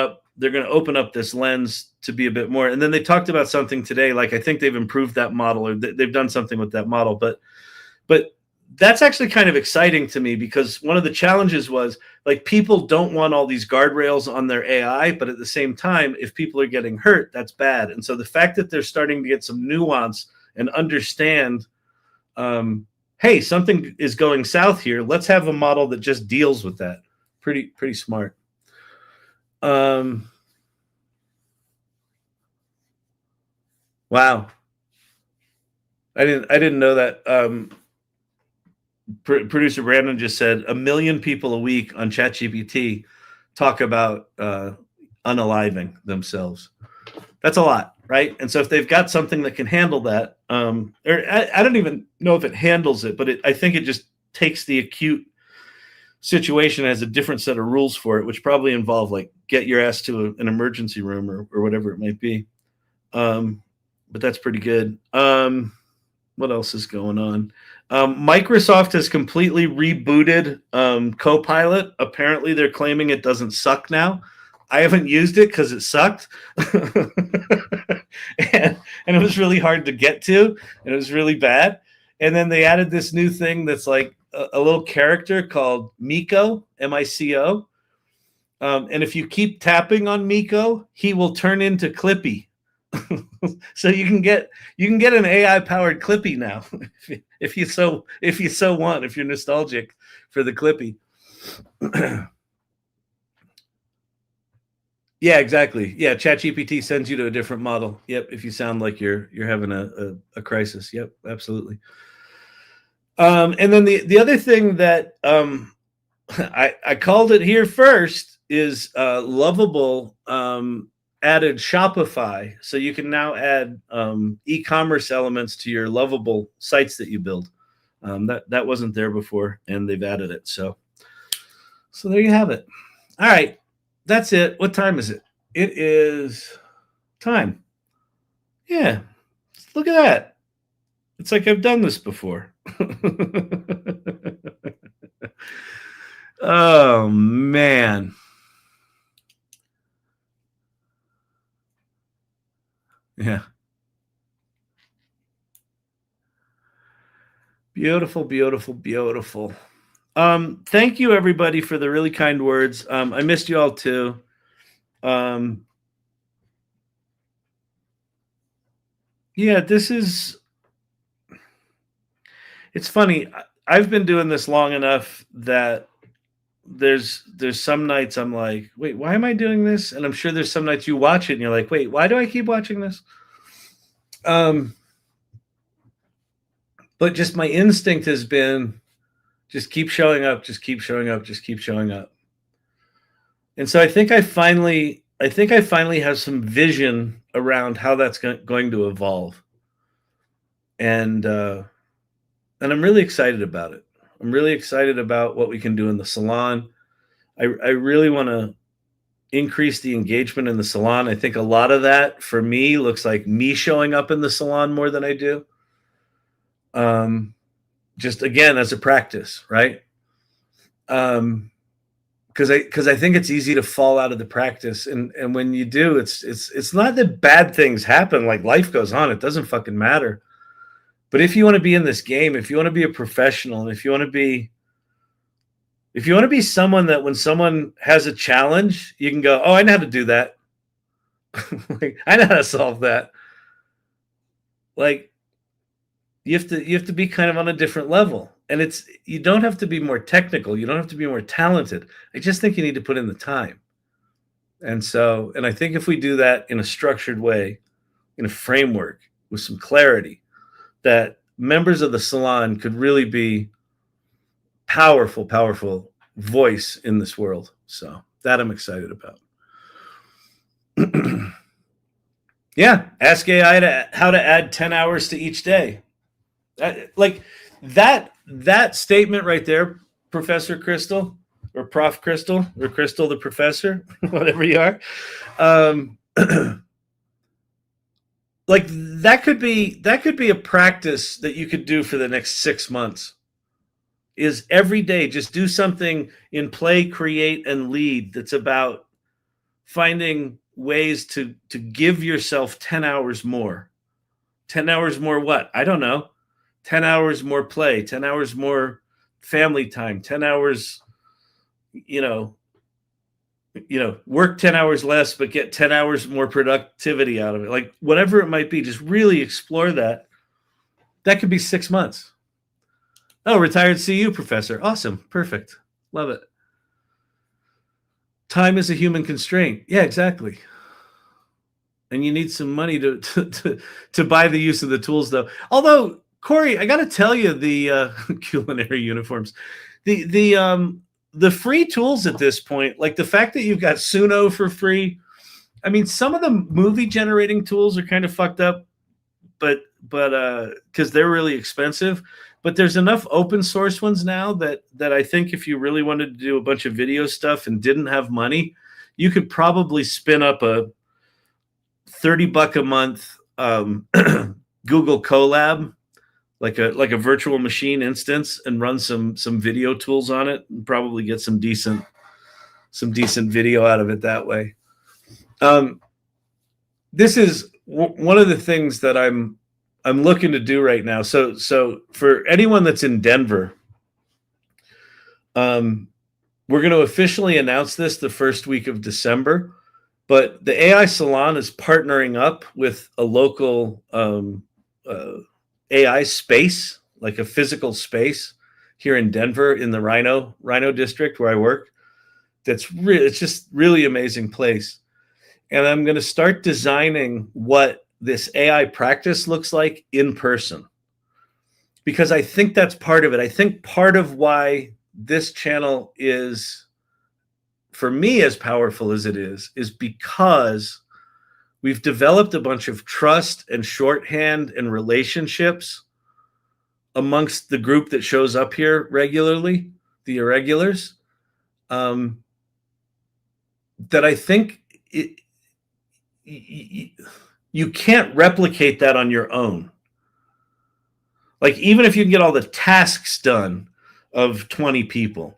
up this lens to be a bit more. And then they talked about something today, like I think they've improved that model or they've done something with that model, but that's actually kind of exciting to me because one of the challenges was like people don't want all these guardrails on their AI, but at the same time, if people are getting hurt, that's bad. And so the fact that they're starting to get some nuance and understand, hey, something is going south here. Let's have a model that just deals with that. Pretty smart. Wow. I didn't know that. Producer Brandon just said 1 million people a week on ChatGPT talk about unaliving themselves. That's a lot, right? And so if they've got something that can handle that, or I don't even know if it handles it, but I think it just takes the acute situation, has a different set of rules for it, which probably involve like get your ass to an emergency room or whatever it might be. But that's pretty good. What else is going on? Microsoft has completely rebooted Copilot. Apparently, they're claiming it doesn't suck now. I haven't used it because it sucked. and it was really hard to get to, and it was really bad. And then they added this new thing that's like a little character called Miko, M-I-C-O. And if you keep tapping on Miko, he will turn into Clippy. So you can get an AI powered Clippy now if you so want, if you're nostalgic for the Clippy. Yeah, exactly. Yeah, ChatGPT sends you to a different model. Yep, if you sound like you're having a crisis. Yep, absolutely. And then the other thing that I called it here first is Lovable added Shopify, so you can now add e-commerce elements to your lovable sites that you build. That wasn't there before, and they've added it. So there you have it. All right, that's it. What time is it? It is time. Yeah, look at that. It's like I've done this before. Oh, man. Yeah. Beautiful, beautiful, beautiful. Thank you, everybody, for the really kind words. I missed you all, too. Yeah, it's funny. I've been doing this long enough that there's some nights I'm like, wait, why am I doing this? And I'm sure there's some nights you watch it and you're like, wait, why do I keep watching this? But just my instinct has been just keep showing up, just keep showing up, just keep showing up. And so I think I finally have some vision around how that's going to evolve. And I'm really excited about it. I'm really excited about what we can do in the salon. I really want to increase the engagement in the salon. I think a lot of that for me looks like me showing up in the salon more than I do. Just again, as a practice, right? Because I think it's easy to fall out of the practice. And when you do, it's not that bad things happen, like life goes on. It doesn't fucking matter. But if you want to be in this game, if you want to be a professional, and if you want to be someone that when someone has a challenge, you can go, oh, I know how to do that. Like, I know how to solve that. Like, you have to be kind of on a different level. And you don't have to be more technical. You don't have to be more talented. I just think you need to put in the time. And I think if we do that in a structured way, in a framework with some clarity, that members of the salon could really be powerful, powerful voice in this world. So that I'm excited about. Yeah, ask AI how to add 10 hours to each day. Like that statement right there, Professor Crystal, or Prof Crystal, or Crystal the Professor, whatever you are. Like that could be a practice that you could do for the next 6 months. Is every day just do something in play, create, and lead that's about finding ways to give yourself 10 hours more. 10 hours more what? I don't know. 10 hours more play, 10 hours more family time, 10 hours, work 10 hours less, but get 10 hours more productivity out of it. Like whatever it might be, just really explore that. That could be 6 months. Oh, retired CU professor. Awesome. Perfect. Love it. Time is a human constraint. Yeah, exactly. And you need some money to buy the use of the tools, though. Although, Corey, I got to tell you, the culinary uniforms, the free tools at this point, like the fact that you've got Suno for free. I mean, some of the movie generating tools are kind of fucked up, but because they're really expensive. But there's enough open source ones now that I think if you really wanted to do a bunch of video stuff and didn't have money, you could probably spin up a $30 a month Google Colab, like a virtual machine instance, and run some video tools on it, and probably get some decent video out of it that way. This is one of the things that I'm looking to do right now. So for anyone that's in Denver, we're going to officially announce this the first week of December, but the AI Salon is partnering up with a local AI space, like a physical space here in Denver in the Rhino district where I work. It's just really amazing place. And I'm going to start designing what this AI practice looks like in person, because I think that's part of it. I think part of why this channel is, for me, as powerful as it is because we've developed a bunch of trust and shorthand and relationships amongst the group that shows up here regularly, the irregulars, that I think you can't replicate that on your own. Like, even if you can get all the tasks done of 20 people,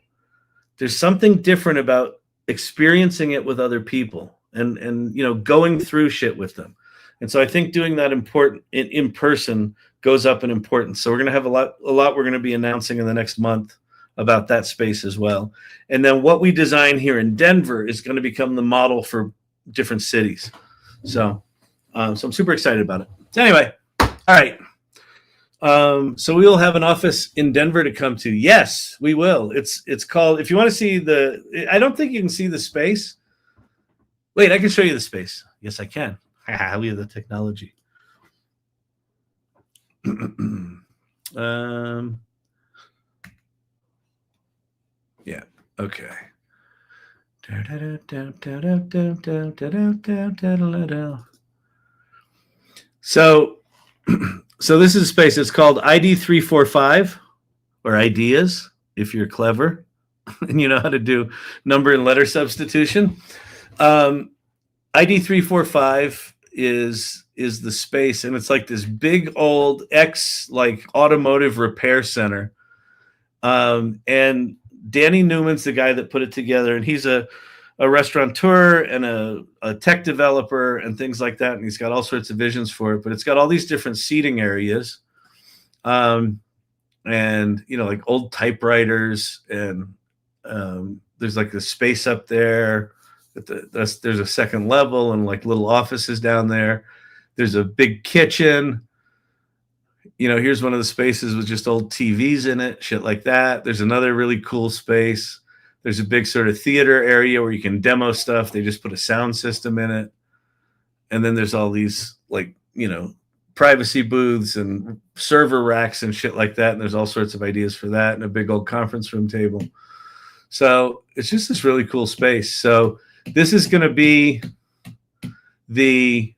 there's something different about experiencing it with other people and going through shit with them. And so I think doing that in person goes up in importance. So we're going to have a lot we're going to be announcing in the next month about that space as well. And then what we design here in Denver is going to become the model for different cities. So I'm super excited about it. So anyway, all right. So we will have an office in Denver to come to. Yes, we will. It's called, if you want to see I don't think you can see the space. Wait, I can show you the space. Yes, I can. We have the technology. Yeah, okay. So this is a space. It's called ID 345, or ideas, if you're clever and you know how to do number and letter substitution. ID 345 is the space, and it's like this big old like automotive repair center. And Danny Newman's the guy that put it together, and he's a restaurateur and a tech developer and things like that. And he's got all sorts of visions for it, but it's got all these different seating areas. And, like old typewriters, and there's like the space up there. There's a second level and like little offices down there. There's a big kitchen. Here's one of the spaces with just old TVs in it, shit like that. There's another really cool space. There's a big sort of theater area where you can demo stuff. They just put a sound system in it. And then there's all these privacy booths and server racks and shit like that. And there's all sorts of ideas for that, and a big old conference room table. So it's just this really cool space. So this is going to be the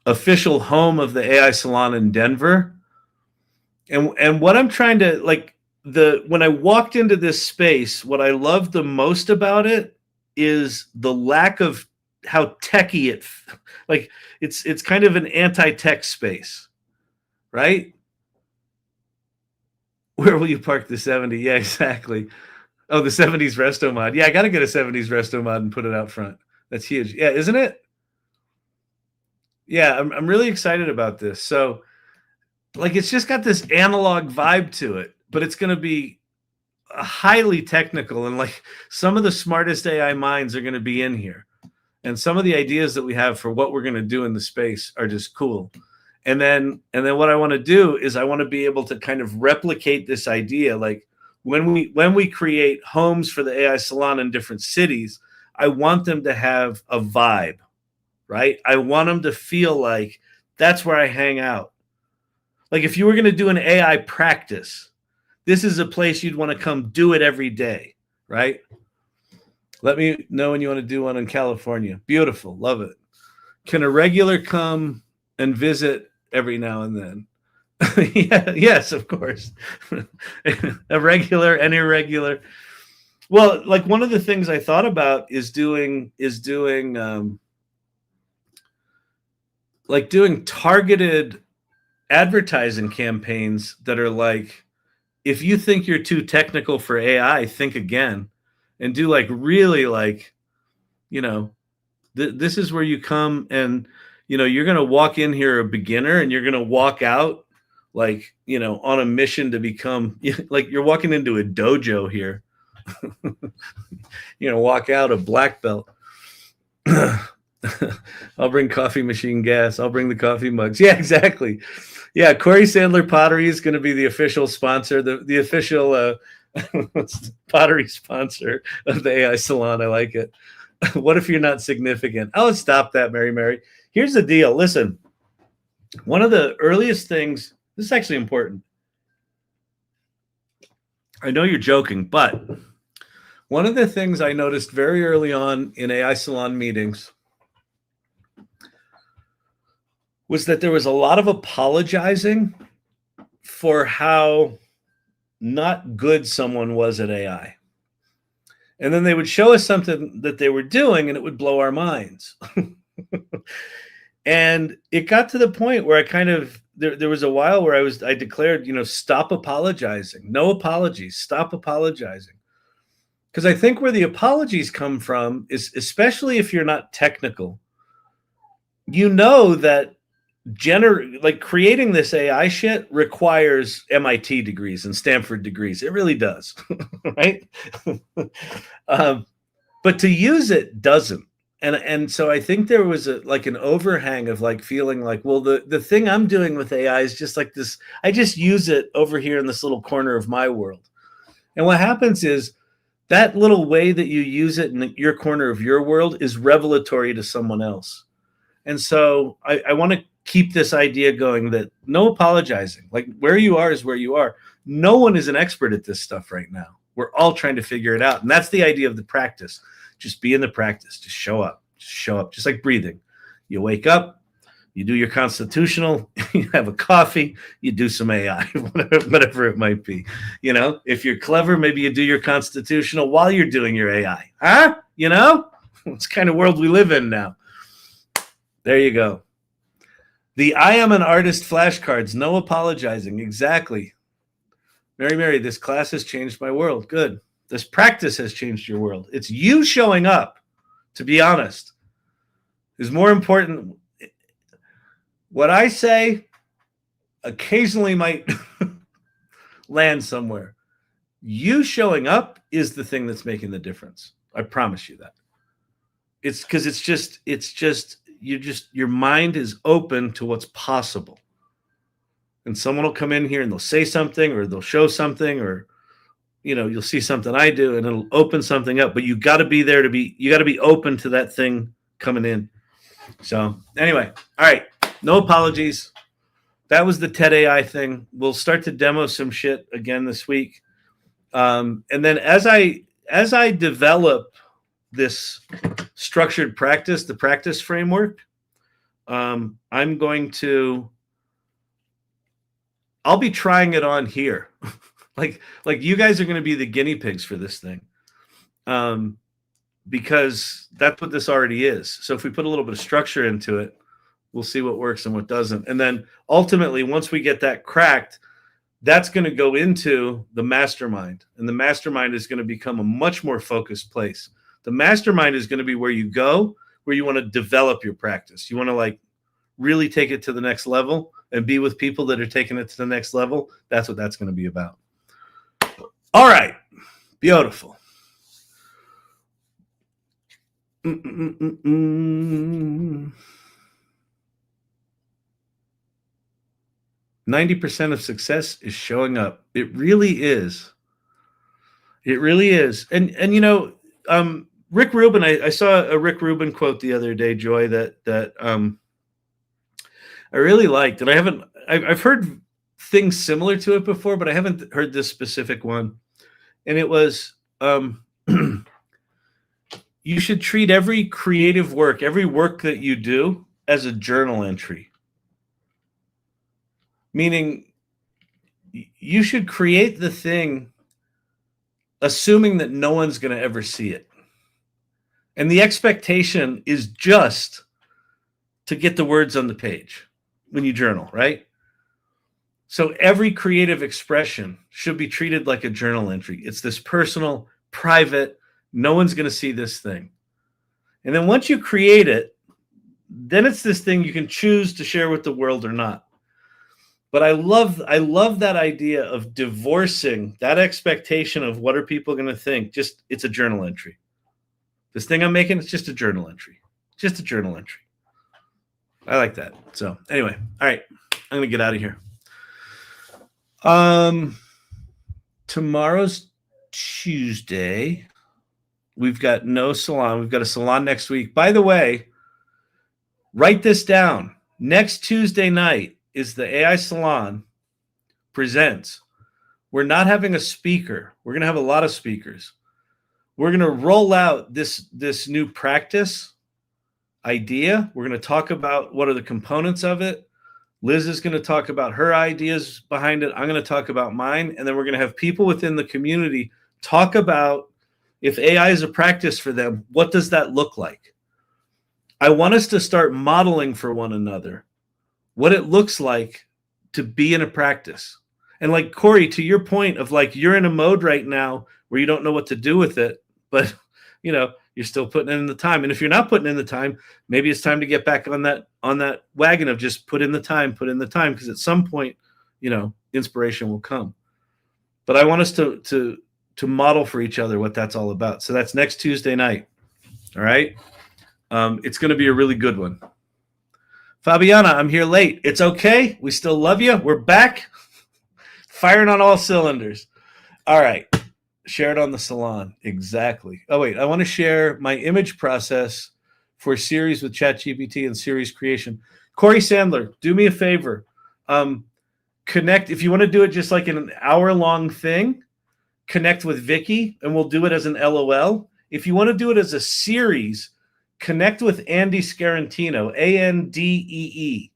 official home of the AI Salon in Denver. And what I'm trying to when I walked into this space, what I loved the most about it is the lack of how techy it's kind of an anti-tech space, right? Where will you park the 70? Yeah, exactly. Oh, the 70s resto mod. Yeah, I got to get a 70s resto mod and put it out front. That's huge. Yeah, isn't it? Yeah, I'm really excited about this. So, it's just got this analog vibe to it, but it's going to be highly technical, and some of the smartest AI minds are going to be in here. And some of the ideas that we have for what we're going to do in the space are just cool. And then what I want to do is I want to be able to kind of replicate this idea. Like when we create homes for the AI salon in different cities, I want them to have a vibe, right? I want them to feel like that's where I hang out. Like if you were going to do an AI practice, this is a place you'd want to come do it every day, right? Let me know when you want to do one in California. Beautiful. Love it. Can a regular come and visit every now and then? Yeah, yes, of course. A regular and irregular. Well, one of the things I thought about is doing targeted advertising campaigns that are like, if you think you're too technical for AI, think again, and do really this is where you come, and you're going to walk in here a beginner, and you're going to walk out on a mission to become you're walking into a dojo here. You're going to walk out a black belt. I'll bring coffee machine gas. I'll bring the coffee mugs. Yeah, exactly. Yeah, Corey Sandler Pottery is going to be the official sponsor, the official pottery sponsor of the AI Salon. I like it. What if you're not significant? Oh, stop that, Mary. Here's the deal. Listen, one of the earliest things, this is actually important. I know you're joking, but one of the things I noticed very early on in AI Salon meetings was that there was a lot of apologizing for how not good someone was at AI. And then they would show us something that they were doing and it would blow our minds. And it got to the point where I kind of, there was a while where I declared, stop apologizing. No apologies. Stop apologizing. Because I think where the apologies come from is, especially if you're not technical, that creating this AI shit requires MIT degrees and Stanford degrees. It really does, right? But to use it doesn't. And so I think there was an overhang of feeling like, well, the thing I'm doing with AI is just like this. I just use it over here in this little corner of my world. And what happens is that little way that you use it in your corner of your world is revelatory to someone else. And so I want to keep this idea going that no apologizing. Like, where you are is where you are. No one is an expert at this stuff right now. We're all trying to figure it out. And that's the idea of the practice. Just be in the practice. Just show up. Just show up. Just like breathing. You wake up, you do your constitutional, you have a coffee, you do some AI, whatever it might be. If you're clever, maybe you do your constitutional while you're doing your AI. Huh? It's the kind of world we live in now. There you go. The I am an artist flashcards. No apologizing. Exactly. Mary, this class has changed my world. Good. This practice has changed your world. It's you showing up, to be honest, is more important. What I say occasionally might land somewhere. You showing up is the thing that's making the difference. I promise you that. It's because it's just your mind is open to what's possible. And someone will come in here and they'll say something or they'll show something or, you'll see something I do and it'll open something up, but you got to be there you got to be open to that thing coming in. So anyway, all right. No apologies. That was the TED AI thing. We'll start to demo some shit again this week. And then as I develop this structured practice, the practice framework, I'll be trying it on here. like you guys are going to be the guinea pigs for this thing. Because that's what this already is. So if we put a little bit of structure into it, we'll see what works and what doesn't. And then ultimately, once we get that cracked, that's going to go into the mastermind. And the mastermind is going to become a much more focused place. The mastermind is going to be where you go, where you want to develop your practice. You want to really take it to the next level and be with people that are taking it to the next level. That's what that's going to be about. All right. Beautiful. 90% of success is showing up. It really is. It really is. And Rick Rubin, I saw a Rick Rubin quote the other day, Joy, that I really liked. And I've heard things similar to it before, but I haven't heard this specific one. And it was, you should treat every creative work, every work that you do as a journal entry. Meaning you should create the thing assuming that no one's going to ever see it. And the expectation is just to get the words on the page when you journal, right? So every creative expression should be treated like a journal entry. It's this personal, private, no one's going to see this thing. And then once you create it, then it's this thing you can choose to share with the world or not. But I love that idea of divorcing that expectation of what are people going to think. Just, it's a journal entry. This thing I'm making, it's just a journal entry. Just a journal entry. I like that. So anyway, all right, I'm going to get out of here. Tomorrow's Tuesday. We've got no salon. We've got a salon next week. By the way, write this down. Next Tuesday night is the AI Salon Presents. We're not having a speaker. We're going to have a lot of speakers. We're going to roll out this new practice. idea. We're going to talk about what are the components of it. Liz is going to talk about her ideas behind it. I'm going to talk about mine. And then we're going to have people within the community talk about, if AI is a practice for them, what does that look like? I want us to start modeling for one another what it looks like to be in a practice. And like Corey, to your point of like, you're in a mode right now where you don't know what to do with it, but you know, you're still putting in the time. And if you're not putting in the time, maybe it's time to get back on that wagon of just put in the time, because at some point, you know, inspiration will come. But I want us to model for each other what that's all about. So that's next Tuesday night. All right. It's going to be a really good one. Fabiana, I'm here late. It's okay. We still love you. We're back. Firing on all cylinders. All right. Share it on the salon. Exactly. Oh, wait. I want to share my image process for series with ChatGPT and series creation. Corey Sandler, do me a favor. Connect. If you want to do it just like in an hour-long thing, connect with Vicky, and we'll do it as an LOL. If you want to do it as a series, connect with Andy Scarantino, Andee.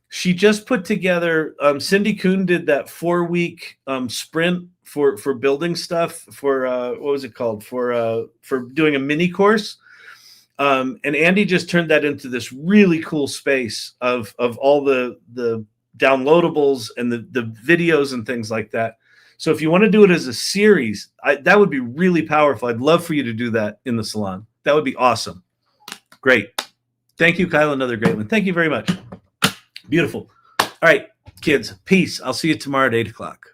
She just put together, Cindy Kuhn did that 4-week sprint for building stuff for, what was it called? For doing a mini course. And Andy just turned that into this really cool space of all the downloadables and the videos and things like that. So if you want to do it as a series, that would be really powerful. I'd love for you to do that in the salon. That would be awesome. Great. Thank you, Kyle. Another great one. Thank you very much. Beautiful. All right, kids. Peace. I'll see you tomorrow at 8 o'clock.